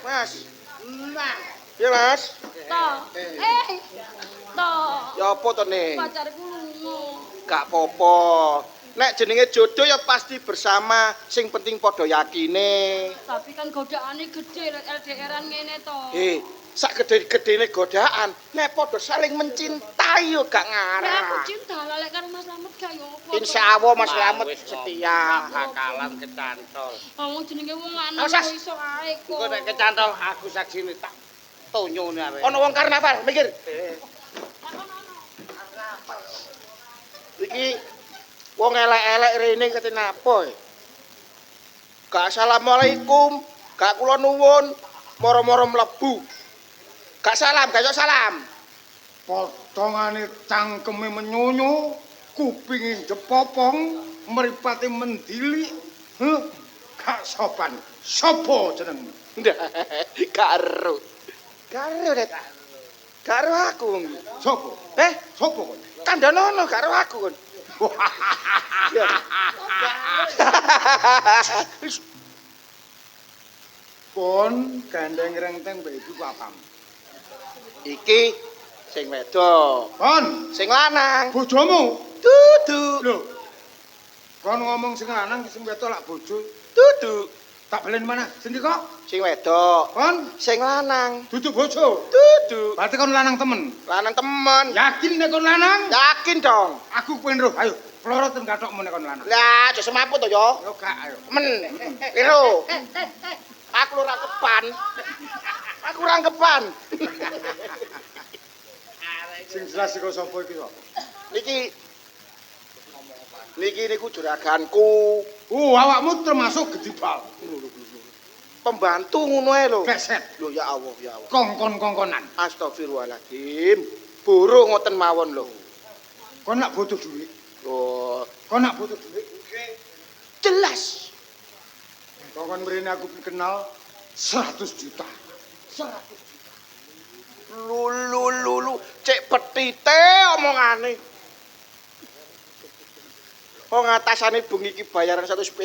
B: Mas. Ya, Mas.
I: Toh. Toh.
B: Ya apa to, Ning?
I: Pacarku lunga.
B: Gak apa-apa. Nek jenenge jodoh ya pasti bersama, sing penting padha yakine.
I: Tapi kan godaane gede lek LDR-an ngene to.
B: Sak gede-gedene godaan, nek padha saling mencintai yo gak
I: Lah aku
B: ngarep.
I: cinta lah lek karo Mas Slamet gak yo apa.
B: Insyaallah Mas Slamet
E: Wis
B: setia.
E: Hakalan kecantol.
I: Wong jenenge wong lanang
B: Awas,
I: kok iso ae kok.
E: Engko nek kecantol aku saksine tak tonyone arek.
B: Ono wong karnaval, mikir. Iki wong elek-elek rene kete napa? Gak assalamualaikum, gak kula nuwun, moro-moro mlebu. Gak salam, gak salam.
F: Potongane cangkeme menyunyu, kupinge jepopong, mripate mendili. Gak sopan. Sopo jenengmu?
B: Karo. Karo Nek. Karo aku.
F: Sopo? Sopo kon?
B: Kandhanono karo aku kon.
F: Kon gandeng renteng mbek ibu apam.
B: Iki sing wedok,
F: Kon,
B: sing lanang.
F: bojomu.
B: Dudu.
F: Lho. Kon ngomong sing lanang sing wedok lak bojo.
B: Dudu.
F: Tak belen mana? Sendi kok?
B: Sing wedok,
F: Kon
B: sing lanang.
F: duduk bojo.
B: Dudu.
F: Berarti kon lanang temen.
B: Lanang temen.
F: Yakin nek kon lanang?
B: Yakin dong.
F: Aku pengen roh. Ayo, pelorot ten kathokmu nek kon lanang.
B: Lah, aja semaput to yo.
F: Yo gak ayo.
B: Men. Piro? Aku ora kepan. Aku ora kepan.
F: Sing jelas iku sapa iki kok?
B: Niki niku juraganku.
F: Awakmu termasuk gedibal. pembantu ngono ae lho.
C: Keset.
F: Lho ya Allah, ya Allah.
C: Kongkon-kongkonan.
F: Astagfirullahaladzim. Boro ngoten mawon lho.
C: Kon nak butuh duit.
F: Oh,
C: Kon nak butuh duit.
F: jelas.
C: Kongkon mrene aku kenal 100 juta. 100.
F: Lu, cek petite omongane. Kok ngatasane bengi iki bayaran 170.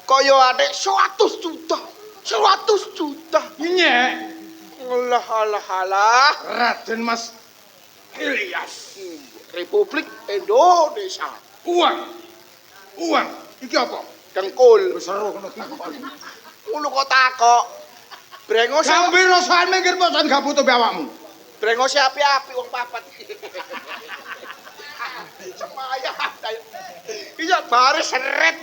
F: Kaya atik 100 juta. 100 juta.
C: Nyek.
F: Alah.
C: Raden Mas Ilyas.
F: Republik Indonesia.
C: Uang. Iki apa?
F: Dengkul.
C: Wis seru ngono takon.
F: Ngono kok takok. Brengos
C: Sambil rosoan minggir posan gak butuh be awakmu.
F: brengos api-api wong papat. Semaya. Iya bare seret.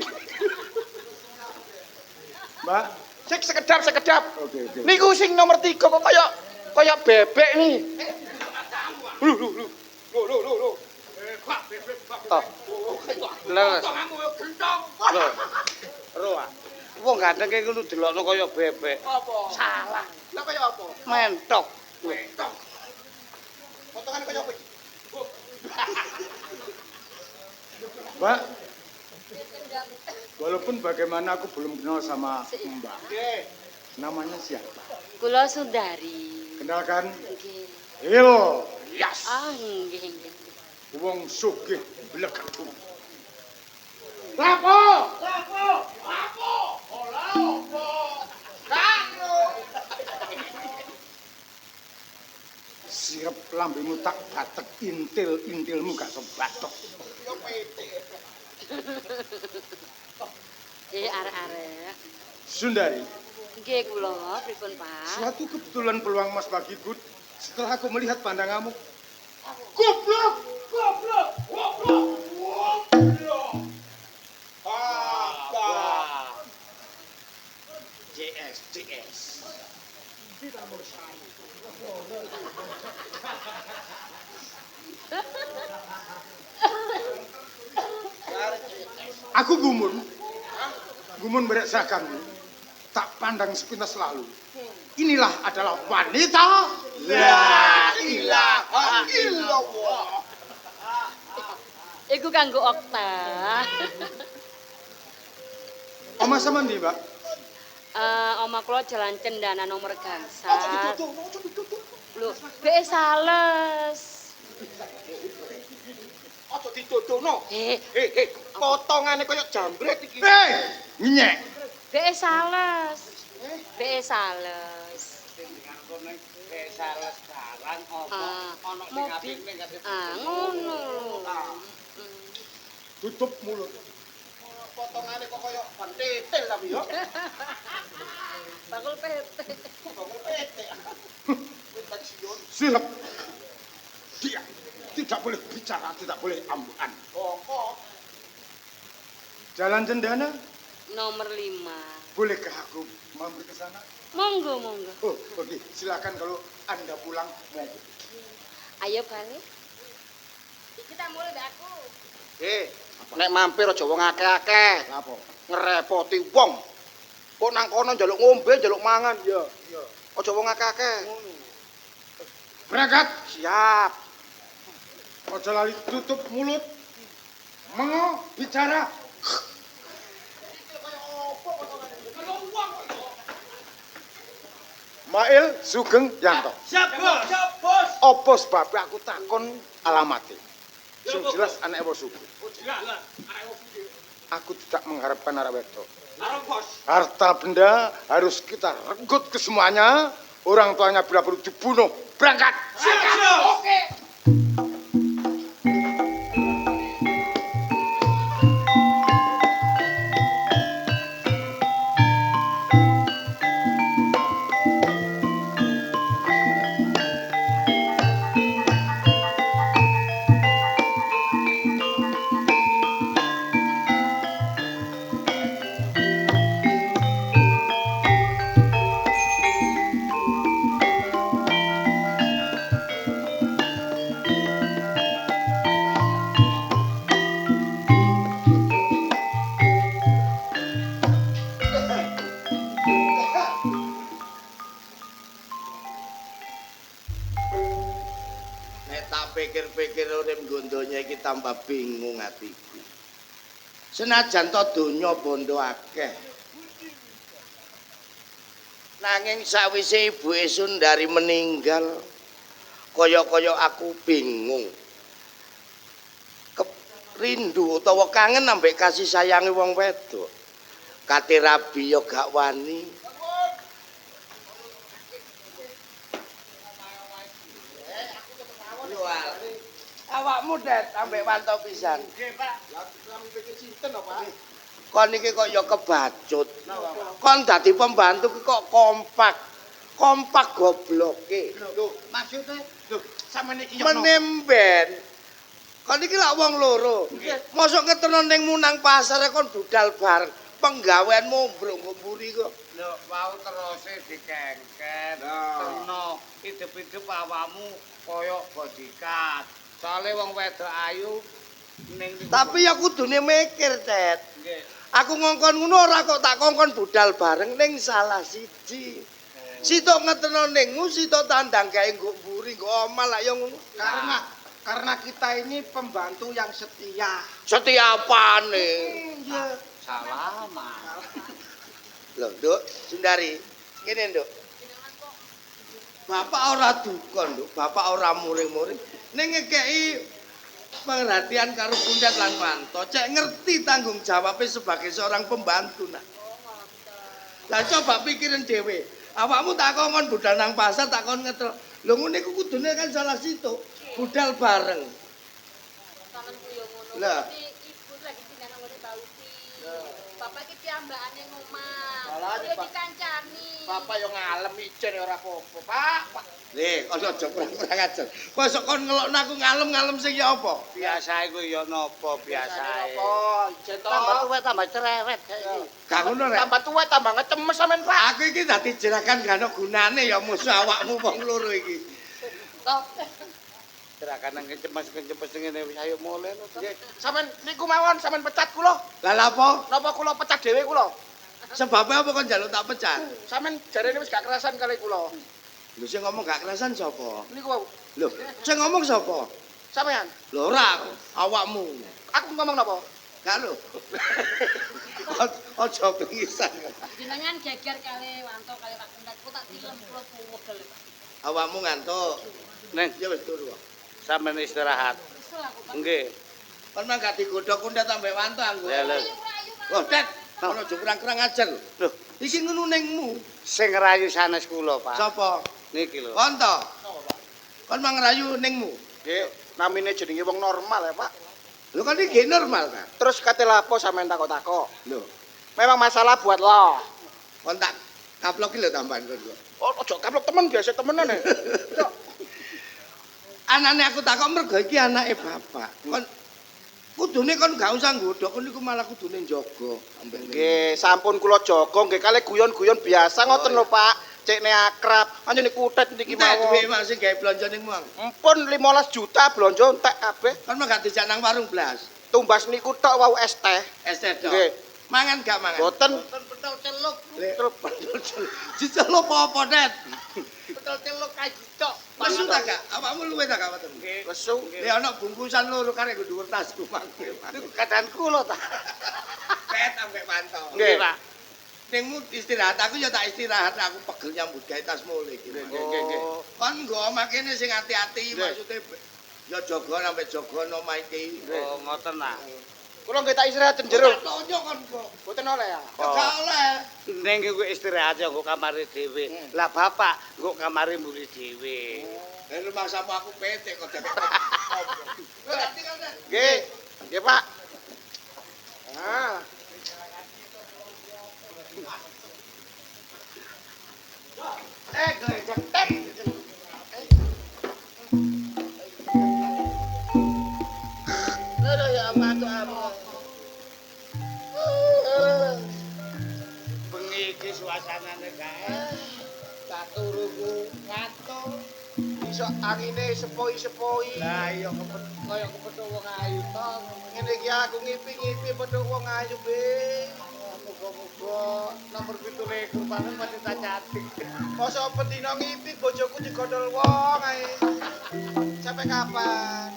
C: Mbak.
F: Sik sekedap.
C: Oke.
F: Niku sing nomor 3 kok kaya bebek nih. Lu. Oh. Leres. Roa. Wong gandeng ki ngono delokno kaya bebek. Apa? Salah. Lah kaya apa? Mentok. Potongane kaya apa iki?
C: Mbak. Walaupun bagaimana aku belum kenal sama Mbak. Namanya siapa?
I: Kula Sundari.
C: Kenalkan.
I: Nggih.
C: Ilyas.
I: Ah, nggih.
C: Wong sugih blegedu. Sirep lambemu tak batek intilmu gak sebatok.
I: Arek-arek.
C: Sundari,
I: Nggih kula, pripun, Pak?
C: suatu kebetulan peluang Mas bagiku setelah aku melihat pandanganmu.
F: JS.
C: Aku gumun beresakanmu. Tak pandang sepintas lalu. Inilah adalah wanita.
F: La ilaha illallah.
I: Iku kanggo Okta.
C: Oma sama ndi, Mbak?
I: Oma kula jalan cendana nomor gangsal. Lho, bek sales.
F: Aja didodono. Potongane kaya jambret iki.
C: Nyek.
I: Bek sales. Bek sales.
F: Sales barang
I: Ono mobil. Ngono.
C: Tutup mulut.
F: Potongane kok kaya ban titil tapi yo.
I: Bakul PT.
C: Silap. Dia tidak boleh bicara, tidak boleh ambukan. Jalan Cendana,
I: Nomor 5.
C: bolehkah aku mampir ke sana?
I: Monggo.
C: Oh, oke. Silakan kalau Anda pulang, monggo.
I: Ayo balik. Iki tak mulai mbak aku.
F: Nek mampir aja wong akeh-akeh.
C: Apa?
F: Ngerepoti wong. Kok nang kono njaluk ngombe, njaluk mangan. Iya. Aja wong akeh-akeh.
C: Berangkat.
F: Siap.
C: Ojo lali tutup mulut. Mengo bicara. Mail Sugeng Yanto.
B: Siap, Bos.
C: Apa sebabnya aku takon alamate? Sing jelas anak Ewo Sugeng. Aku tidak mengharapkan arah wedok. Harta benda harus kita renggut ke semuanya. Orang tuanya bila perlu dibunuh. Berangkat.
B: Siap.
J: tak pikir-pikir urip gondonya iki tambah bingung atiku. Senajan to donya bondo akeh. Nanging sawise ibuke Sundari meninggal, kaya-kaya aku bingung. Rindu utawa kangen ambek kasih sayangi wong wedok. Kate rabi yo gak wani. Awakmu Det ambek wanto pisan. Nggih, Pak. Lah pikir sinten Pak? Kon iki kok ya kebacut. Kon dadi pembantu kok kompak. Kompak gobloke.
F: Lho, maksudnya sampeyan iki yo
J: Menemben. Kon iki lak wong loro. Mosok ngeterno ning Munang Pasar kon budal bareng. Penggaweanmu mburi kok.
F: lho wau teruse dikengken. Terno hidup-hidup awakmu kaya bodyguard. Soale wong wedok ayu ning
J: Tapi ya kudune mikir, Tet.
F: nggih.
J: Aku ngongkon ngono ora kok tak kongkon budal bareng ning salah siji. Sitok ngeterno ningmu, sitok tandang gawe nggo mburi, nggo omah lak ya ngono.
F: Karena kita ini pembantu yang setia.
J: Setia apane?
F: Iya. Salaman.
J: Loh, Nduk, Sundari. Ngene, Nduk. Bapak ora dukon, Nduk. Bapak ora muring-muring. Ning ngekeki perhatian karo Kundet lan Wanto, cek ngerti tanggung jawabnya sebagai seorang pembantu, nak. Lah coba pikirin dhewe. Awakmu tak kongkon budal nang pasar, tak kon ngetel. Lho ngene iku kudune kan salah situ. Budal bareng.
I: Tanganku yo ngono.
J: Lah.
I: Ibu lagi pindah nang ngene Bauti. Bapak iki piyambakane ngomah.
F: Lah,
I: Yo
F: Pak.
I: dikancani.
F: Bapak yo ngalem ijen ora apa-apa, Pak.
J: Leh, kono aja kurang ajar. Mosok kon ngelokno aku ngalem-ngalem sing ya apa?
F: Biasa iku yo napa biasae.
E: Tambah tuwek tambah cerewet saiki.
J: Gak ngono rek.
F: Tambah tuwek tambah ngecemes sampean, Pak.
J: Aku iki dadi jerakan gak ono gunane ya musuh awakmu wong loro iki.
F: Gerakan nang kecemes-kecemes ngene wis ayo mulai lho. Sampean niku mawon sampean pecat kula.
J: Lah lha apa?
F: Napa kula pecat dhewe kula?
J: Sebabnya apa kon njaluk tak pecat?
F: Sampean jarene wis gak kerasan kali kula.
J: Lho sing ngomong gak kerasan sapa?
F: Niku wau.
J: Lho, sing ngomong sapa?
F: Sampean.
J: Lho ora, awakmu.
F: Aku ngomong napa?
J: Gak lho. Aja pengisan.
I: Jenengan geger kali Wanto kali Pak Kundet, ku tak tilem kula pugel.
J: Awakmu ngantuk.
F: Neng,
J: Ya wis turu.
F: sampean istirahat.
I: Kesel aku Pak.
F: Nggih.
J: Kon mah gak digodhog Kundet ambek Wanto anggo.
F: Ya lho.
J: Wah, Det, ono aja kurang-kurang ajar lho.
F: Lho,
J: Iki ngono ningmu.
F: sing ngerayu sanes kula, Pak.
J: Sapa?
F: Niki lho.
J: Wanto. Kon mah ngerayu ningmu.
F: Nggih, namine jenenge wong normal ya, Pak.
J: Lho kan iki normal kan?
F: Terus kate lapo sampean takok-takok?
J: Lho,
F: Memang masalah buat lo.
J: kon tak kaploki lho tambahan kon kok.
F: Oh, ojo kaplok temen biasa temenan ya. Cok.
J: Anane aku takok mergo iki anake bapak. Kon kudune kon gak usah nggodhog, kon niku malah kudune njaga ambek
F: Nggih, sampun kula jaga nggih kali guyon-guyon biasa ngoten lho, Pak. Cekne akrab. Anjene kutet niki
J: Entek duwe
F: mawon.
J: mak sing gawe blonjo ning mang.
F: Empun 15 juta blonjo entek kabeh.
J: Kon mah gak dijak nang warung blas.
F: Tumbas niku tok wau es teh.
J: Es teh tok.
F: Nggih.
J: Mangan gak mangan?
F: Boten.
E: Betul celuk,
J: Jijak apa, Det?
E: betul celuk kae cok.
J: Lesu ta gak? Awakmu luwe ta gak wonten?
F: Lesu.
J: Ya ana bungkusan loro karek nggo dhuwur tasku mangke.
F: Kadanku lho ta.
J: Bet ambek Wanto.
F: Nggih, Pak.
J: Ningmu istirahat, aku ya tak istirahat, aku pegel nyambut gawe tas mulih iki.
F: Nggih.
J: Kon nggo omah kene sing ati-ati
F: Nggih.
J: maksude ya jaga sampe jaga omah iki.
F: Oh, ngoten ta. Kula nggih tak istirahat ten jero.
J: Tonyo kon kok.
F: Boten oleh ya.
J: Gak oleh.
K: Ning kuwi istirahat ya nggo kamare dhewe. Lah bapak nggo kamare mburi dhewe.
J: Lah rumah samu aku petek kok dadi.
F: Nggih. Nggih, Pak. Ah. Geledek tek.
E: Lho ya mantu apa.
K: Bengi iki suasanane gae.
F: Tak turuku ngatur. Iso angine sepoi-sepoi.
K: Lah iya kaya kepethuk wong ayu to.
F: Ngene iki aku ngipi-ngipi padha wong ayu, Be.
K: Muga-muga nomor 17 paling pasti tak catik.
F: Masa pendino ngipi bojoku digodol wong ae.
J: sampai kapan?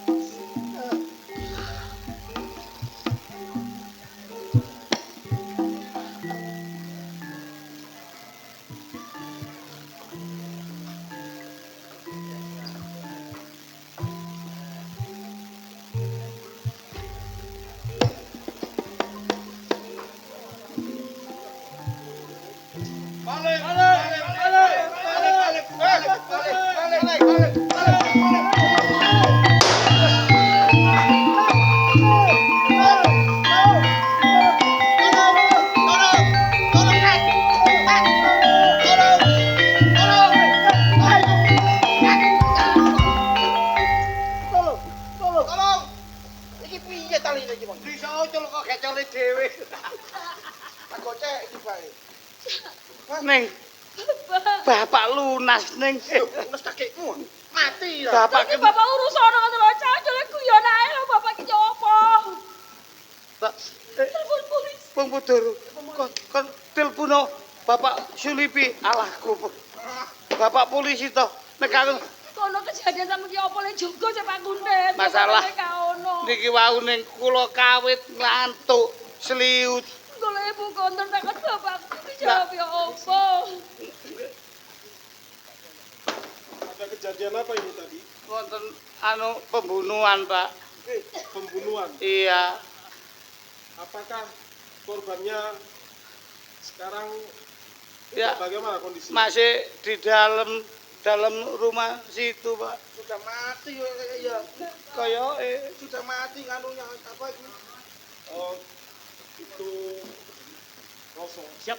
K: Neng, bapak lunas, Neng.
J: Lunas kakekmu. Mati ya.
K: Bapak
I: Tapi bapak urus ono ngono lho, cacule guyon ae lho bapak iki opo? Telepon polisi.
K: Wong Pudur, kon telepono Bapak Sulipi. Alah goblok. Bapak polisi toh. Nek aku
I: Kono kejadian sama ki opo le jogo cek Pak Kundet.
K: Masalah.
I: Ka ono.
K: niki wau ning kula kawit ngantuk, seliut.
I: Kalau ibu konten takut bapak dijawab ya opo.
C: Ada kejadian apa ini tadi?
K: Wonten anu pembunuhan, Pak.
C: Pembunuhan.
K: Iya.
C: Apakah korbannya sekarang
K: Ya,
C: bagaimana kondisinya?
K: masih di dalam rumah situ, Pak.
J: Sudah mati ya.
K: Kayak
J: Sudah mati nganunya apa itu?
C: Oh, itu kosong.
E: Siap.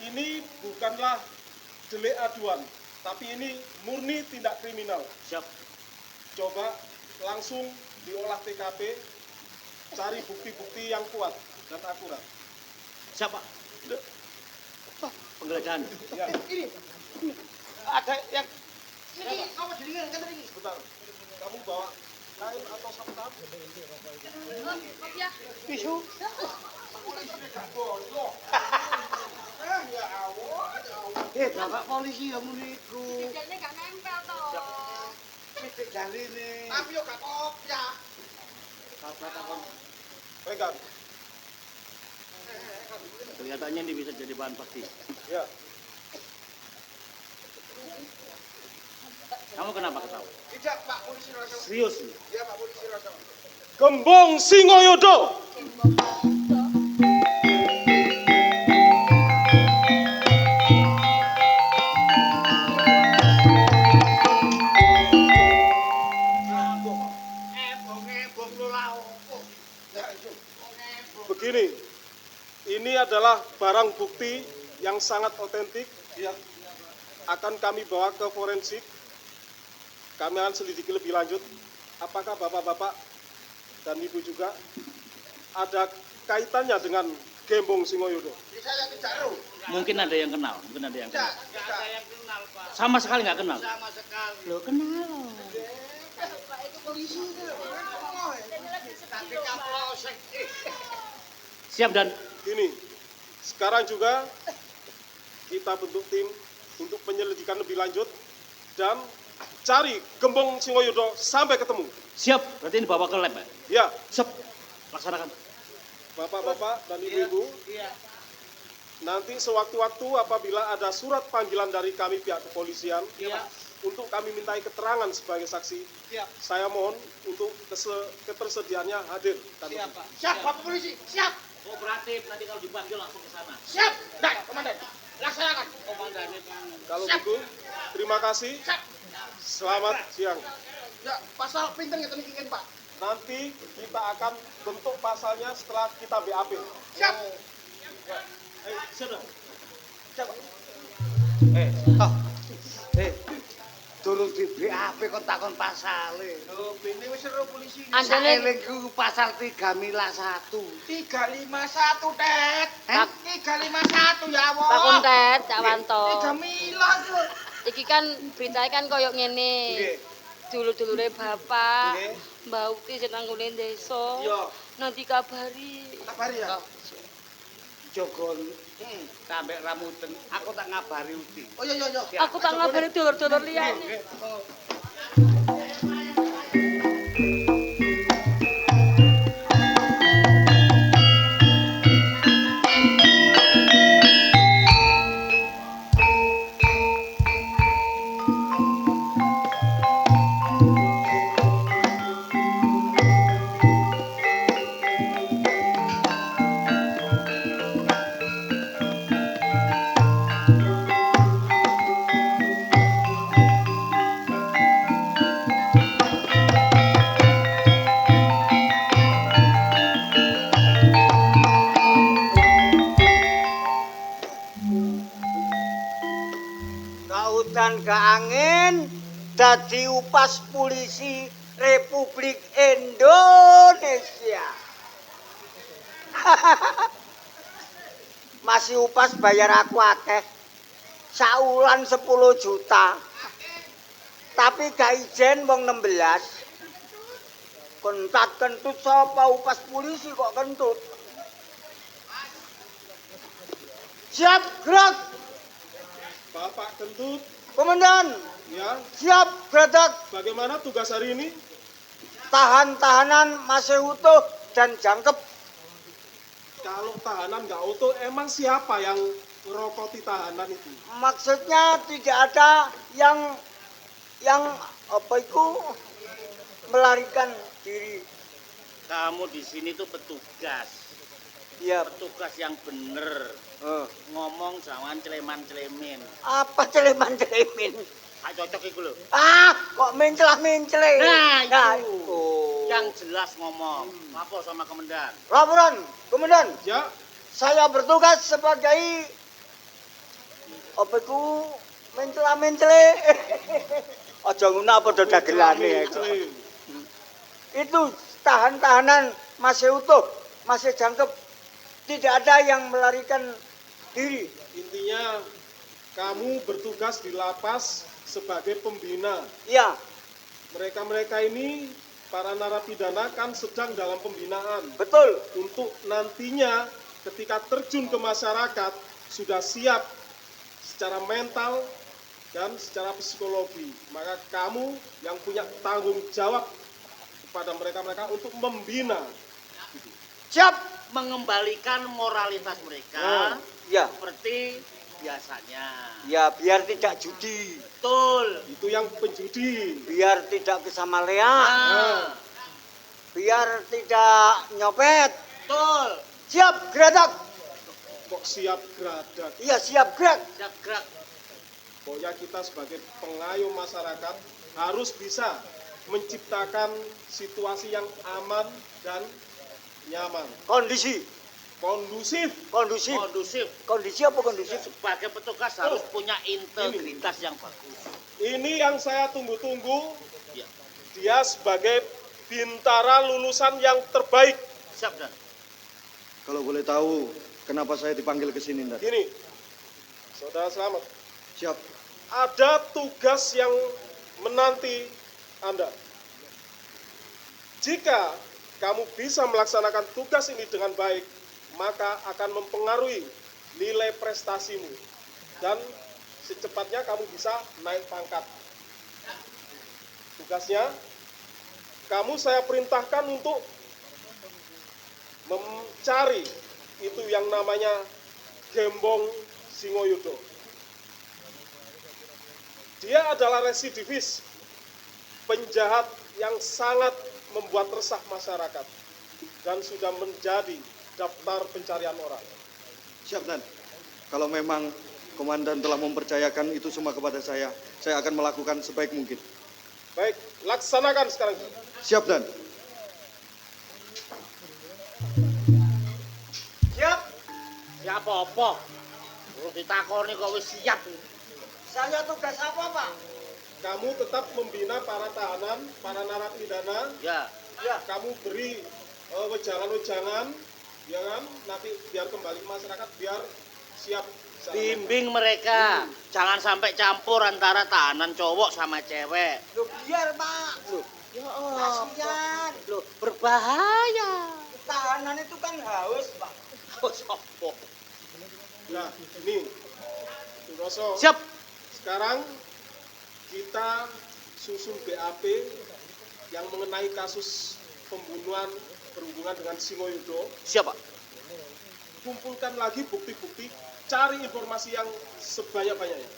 C: Ini bukanlah delik aduan, tapi ini murni tindak kriminal.
E: Siap.
C: Coba langsung diolah TKP, cari bukti-bukti yang kuat dan akurat.
E: Siap, Pak. Penggeledahan.
C: Ya,
K: ada yang
J: Ini apa jaringan kan tadi?
C: bentar. Kamu bawa kain atau sabtar?
I: Ya.
K: bisu. Bapak polisi ya muniku.
I: Jadinya gak nempel toh.
K: Pitik jarine.
J: Tapi yo gak kopiah.
C: Pegang.
E: Kelihatannya ini bisa jadi bahan pasti.
C: Ya,
E: Kamu kenapa ketawa?
J: Tidak, Pak Polisi rasa.
E: Serius nih.
J: Ya, Pak Polisi rasa.
C: Gembong Singoyodo. Begini, ini adalah barang bukti yang sangat otentik, ya. Akan kami bawa ke forensik. Kami akan selidiki lebih lanjut. Apakah bapak-bapak dan ibu juga ada kaitannya dengan Gembong Singoyodo?
J: Saya tidak tahu.
E: Mungkin ada yang kenal, mungkin ada yang
J: Tidak,
E: kenal.
J: tidak.
E: Sama sekali nggak kenal.
K: Sama sekali.
E: Lo kenal.
K: Tapi kaplosek.
E: Siap dan
C: Ini, sekarang juga kita bentuk tim untuk penyelidikan lebih lanjut dan cari Gembong Singoyodo sampai ketemu.
E: siap. Berarti ini bawa ke lab, Pak.
C: Ya,
E: Siap. Laksanakan.
C: bapak-bapak dan ibu-ibu,
K: Iya.
C: nanti sewaktu-waktu apabila ada surat panggilan dari kami pihak kepolisian
K: Iya.
C: untuk kami mintai keterangan sebagai saksi,
K: Siap.
C: saya mohon untuk ketersediaannya hadir.
K: Siap, Pak.
J: Siap, Pak Polisi. Siap.
E: Kooperatif nanti kalau dipanggil langsung ke sana.
J: Siap. Dah, Komandan. Laksanakan.
K: Komandannya kan.
C: Kalau
J: Siap.
C: gitu, terima kasih.
J: Siap.
C: Selamat siang.
J: Ya, pasal pinten ngeten iki, Pak.
C: Nanti kita akan bentuk pasalnya setelah kita BAP.
J: Siap.
E: Sudah.
K: Toh. Durung di BAP kon takon pasale.
J: Lho, bene wis ero polisi.
I: Andane
K: Saelingku pasal 351.
J: 351, Tet.
I: Pak.
J: 351 ya, Allah.
I: Pak Kuntet, Cak Wanto.
J: 3 miliar.
I: Iki kan beritanya kan koyok ngene.
J: Nggih.
I: Dulur-dulure bapak,
J: Nggih.
I: Mbak Ukti sing nang ngene desa.
J: Yo.
I: Nanti kabari.
J: Kabari ya.
K: Jogon. Sampai ramuten. Aku tak ngabari Uti.
J: Oh, yo.
I: Aku tak ngabari dulur-dulur liyane.
K: Nggih.
L: Upas Polisi Republik Indonesia. Masih Upas bayar aku akeh. Saulan 10 juta. Tapi gak ijen wong 16. Kentat kentut sapa Upas Polisi kok kentut. Siap gerak.
C: Bapak Kentut,
L: Komandan.
C: ya,
L: Siap gerak.
C: bagaimana tugas hari ini?
L: Tahanan masih utuh dan jangkep.
C: Kalau tahanan nggak utuh, emang siapa yang ngerokoti tahanan itu?
L: Maksudnya tidak ada yang apa itu melarikan diri.
E: Kamu di sini tuh petugas.
L: Iya.
E: Petugas yang bener. Ngomong jangan celeman-celemin.
L: Apa celeman-celemin?
E: Ayo cocok iku lho.
L: Kok mencela-mencele.
E: Nah, itu.
L: itu.
E: Yang jelas ngomong. Lapor sama komandan.
L: Laporan, Komandan.
C: Ya,
L: Saya bertugas sebagai apa itu mencela-mencele. Aja ngono apa dagelane iku. Itu tahanan masih utuh, masih jangkep. Tidak ada yang melarikan diri.
C: intinya kamu bertugas di lapas sebagai pembina.
L: Iya,
C: Mereka-mereka ini, para narapidana kan sedang dalam pembinaan.
L: betul.
C: Untuk nantinya ketika terjun ke masyarakat, sudah siap secara mental dan secara psikologi. Maka kamu yang punya tanggung jawab kepada mereka-mereka untuk membina.
L: Siap.
E: Mengembalikan moralitas mereka.
L: Ya.
E: Seperti biasanya.
L: Ya, biar tidak judi.
E: Betul.
C: Itu yang penjudi.
L: Biar tidak kesamalean.
E: Nah,
L: Biar tidak nyopet.
E: betul.
L: Siap, gerak.
C: Kok siap geradak?
L: Iya, siap, gerak.
E: Gerak.
C: Pokoknya kita sebagai pengayom masyarakat harus bisa menciptakan situasi yang aman dan nyaman.
L: Kondusif.
C: Kondusif.
L: Kondisi apa kondusif?
E: Sebagai petugas harus punya integritas yang bagus.
C: Ini yang saya tunggu-tunggu.
E: Ya.
C: Dia sebagai bintara lulusan yang terbaik.
E: Siap, Dan.
H: Kalau boleh tahu, kenapa saya dipanggil ke sini, Dan?
C: Gini, Saudara Selamat,
H: Siap.
C: ada tugas yang menanti Anda. Jika kamu bisa melaksanakan tugas ini dengan baik, maka akan mempengaruhi nilai prestasimu. Dan secepatnya kamu bisa naik pangkat. Tugasnya, kamu saya perintahkan untuk mencari itu yang namanya Gembong Singoyudo. Dia adalah residivis, penjahat yang sangat membuat resah masyarakat dan sudah menjadi daftar pencarian orang.
H: Siap, Dan. Kalau memang komandan telah mempercayakan itu semua kepada saya akan melakukan sebaik mungkin.
C: Baik, laksanakan sekarang.
H: Siap, Dan.
L: Siap.
E: Siap apa? Lu ditakoni kok wis siap.
L: Saya tugas apa, Pak?
C: Kamu tetap membina para tahanan, para narapidana.
E: Ya.
C: Kamu beri wejangan-wejangan, ya kan? Nanti biar kembali ke masyarakat, biar siap.
E: Bimbing mereka. Jangan sampai campur antara tahanan cowok sama cewek.
L: Loh, biar, Pak. Loh,
E: Ya
L: kasihan.
E: Loh, berbahaya.
L: Tahanan itu kan haus, Pak.
E: Sopo.
C: Nah, ini, Suroso.
E: Siap.
C: Sekarang kita susun BAP yang mengenai kasus pembunuhan berhubungan dengan Singoyudo.
E: Siap, Pak.
C: Kumpulkan lagi bukti-bukti, cari informasi yang sebanyak-banyaknya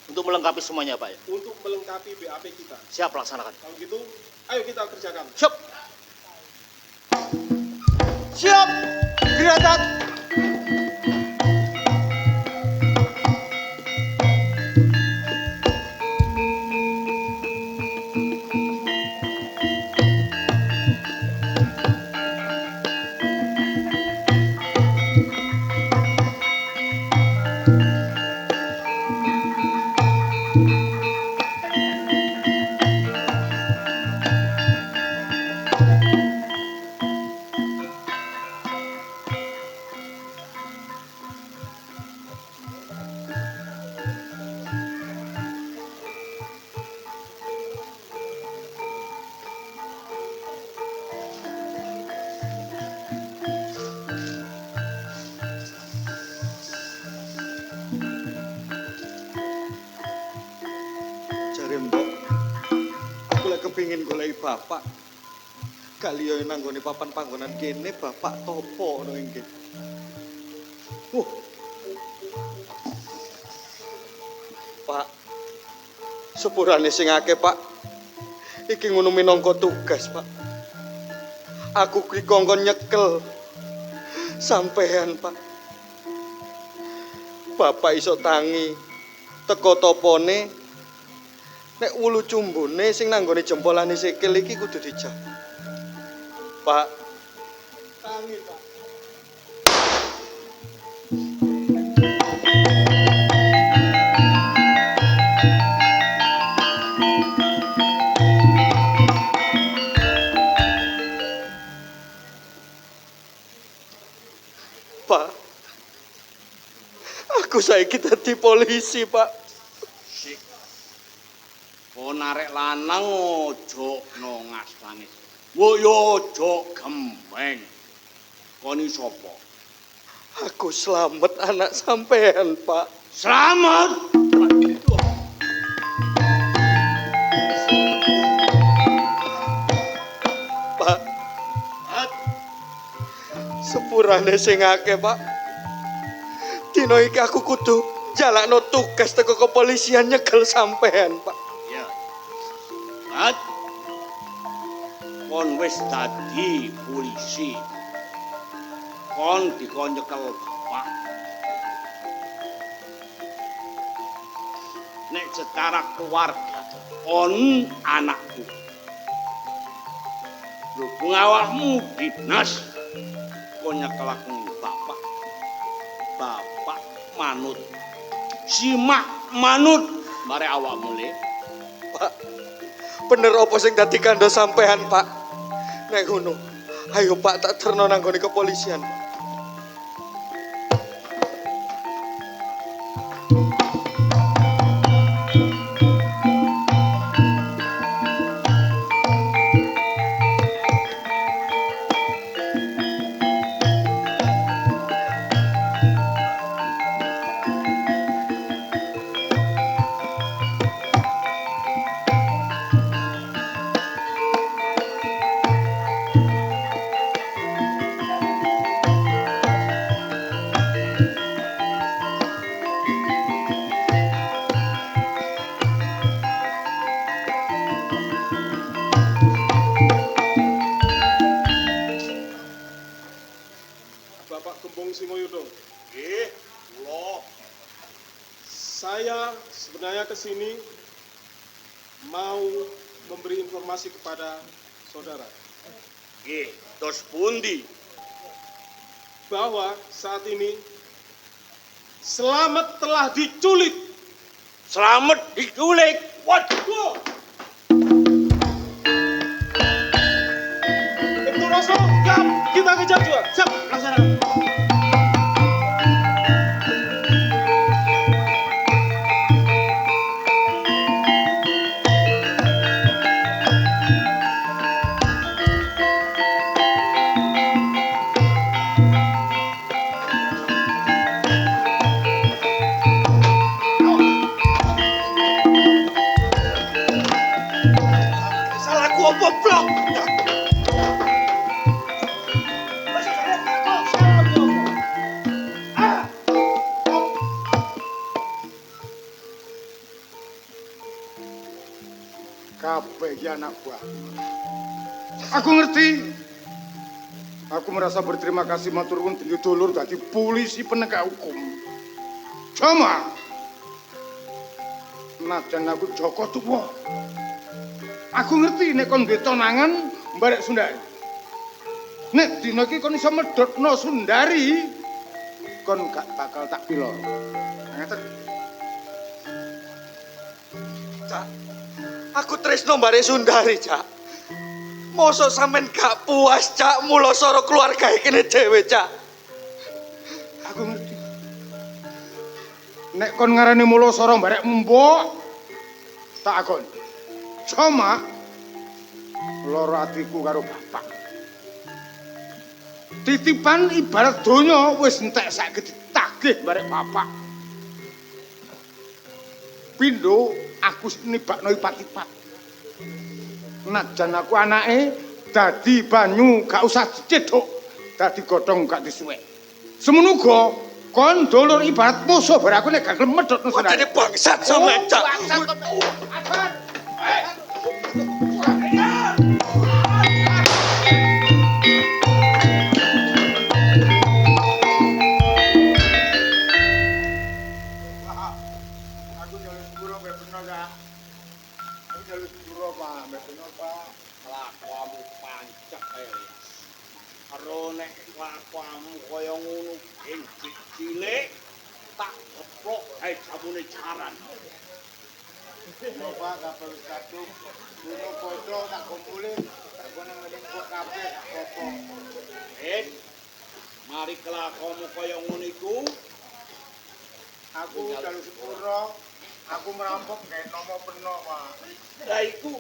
E: Untuk melengkapi semuanya, Pak ya.
C: untuk melengkapi BAP kita.
E: Siap, laksanakan.
C: Kalau gitu, ayo kita kerjakan.
E: Siap.
L: Siap. Gerak.
H: kepingin goleki bapak. Kaliyo nang nggone papan panggonan kene bapak topo ngono iki. Pak. Sepurane sing akeh, Pak. Iki ngono minangka tugas, Pak. Aku ki kongkon nyekel sampean, Pak. Bapak iso tangi teko topone nek wulu cumbune sing nanggone jempolane sikil iki kudu dijak. Pak, tangi, Pak. Pak, aku saiki dadi polisi, Pak.
A: Sik. Kon arek lanang ojo nongas nangis. Wo yo ojo gembeng. Kon iki sapa?
H: Aku selamat anak sampean, Pak.
A: Selamat.
H: Pak. Sepurane sing akeh, Pak. Dino iki aku kudu jalakno tugas teko kepolisian nyegel sampean, Pak.
A: Ya. Pat. Kon wis dadi polisi. Kon dikon nyekel bapak. Nek secara keluarga, kon anakku. Berhubung awakmu dinas, kon nyekel aku bapak. Bapak manut. Simak manut mare awakmu le.
H: Pak, bener apa sing dadi kandha sampean, Pak? Nek ngono, ayo Pak tak terno nang gone kepolisian, Pak.
C: Bapak Gembong Simoyudo. Saya sebenarnya ke sini mau memberi informasi kepada saudara
A: Nggih, tos pundi?
C: bahwa saat ini Slamet telah diculik.
A: Slamet diculik. Waduh.
C: Ibnu Rasul, siap, kita kejar juga. Siap, laksanakan.
A: Salahku apa, Blok?
F: Kabeh iki anak buah. Aku ngerti. Aku merasa berterima kasih matur nuwun dene dulur dadi polisi penegak hukum. Cuma najan aku Joko tuwa. Aku ngerti nek kon duwe tonangan mbarek Sundari. Nek dina iki kon iso medhotno Sundari, kon gak bakal tak piloro. Ngeten.
H: Cak, aku tresno mbare Sundari, Cak. Mosok sampean gak puas, Cak, mula soro keluarga kene dhewe, Cak.
F: Aku ngerti. Nek kon ngarani mulo soro barek mbok, tak akon. Cuma loro atiku karo bapak. Titipan ibarat donya wis entek saiki ditagih barek bapak. Pindho aku nibakno ipat-ipat. Najan aku anake dadi banyu gak usah dicedhok, dadi godhong gak disuwek. Semono uga kon dulur ibarat musuh bar aku nek gak gelem medhotno Sundari.
J: Jadi bangsat sampe cak.
F: Aku jalur sepuro mbek beno Kak. Aku jalur sepuro Pak, mbek beno Pak.
D: Kelakuanmu pancek Elias. Karo nek kelakuanmu kaya ngono ben cilik tak geplok gawe jamune jaran.
F: Yo Pak, kabeh wis kadung. Dino bodho tak kumpulin. Tak kono ngene kok kabeh apa.
D: Mari kelakuanmu kaya ngono iku.
F: Aku jalur sepuro. Aku merampok gawe nomo beno Pak.
D: Lah iku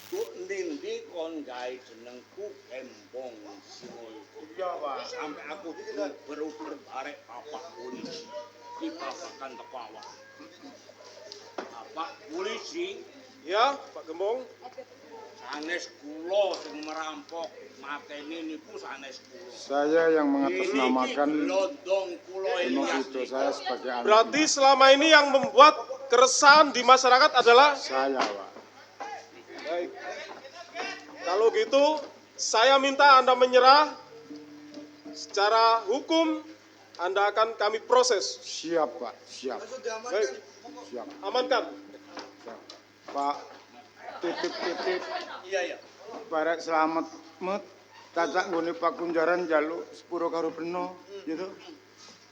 D: ku ndi kon gawe jenengku Gembong Simoyo.
F: Iya Pak.
D: Sampai aku beruber barek bapak polisi. Ki babakan teko awak. Bapak polisi,
C: Ya, Pak Gembong.
D: sanes kula sing merampok mateni niku sanes kula.
F: Saya yang mengatasnamakan
D: Iki glondong kula
F: Inovido saya sebagai anak.
C: Berarti selama ini yang membuat keresahan di masyarakat adalah
F: Saya Pak.
C: baik. Kalau gitu, saya minta Anda menyerah. Secara hukum, Anda akan kami proses.
F: Siap Pak, siap.
C: Baik,
F: Siap.
C: amankan.
F: Siap. Pak, titip-titip
D: Iya.
F: barek selamat met cacak nggone Pak Kunjaran njaluk sepuro karo beno gitu.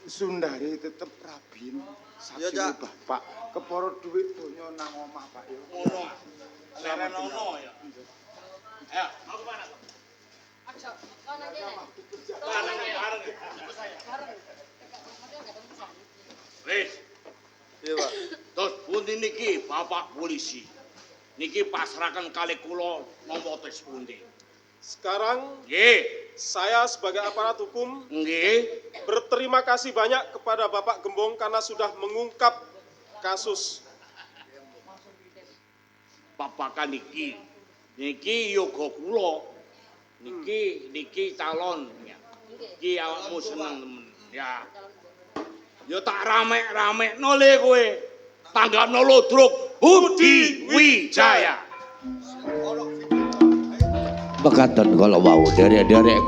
F: Sundari tetep rabin sakjane bapak keporo dhuwit donya nang omah Pak yo.
D: Ngono. Leren ono ya. Ayo, mau kemana?
I: Aja, kono kene.
D: Bareng. Wis.
J: Iya Pak.
D: Terus pundi niki Bapak polisi. Niki pasrahaken kali kula nampa tes pundi.
C: Sekarang,
D: Nggih.
C: saya sebagai aparat hukum
D: Nggih.
C: berterima kasih banyak kepada Bapak Gembong karena sudah mengungkap kasus.
D: Babakan niki yoga kula. Niki calon ya. Iki awakmu seneng temen. Ya. Ya tak rame-ramekno le kowe. Tanggapno Lodruk Budi Wijaya.
J: Mekaten kalau wau derek-derek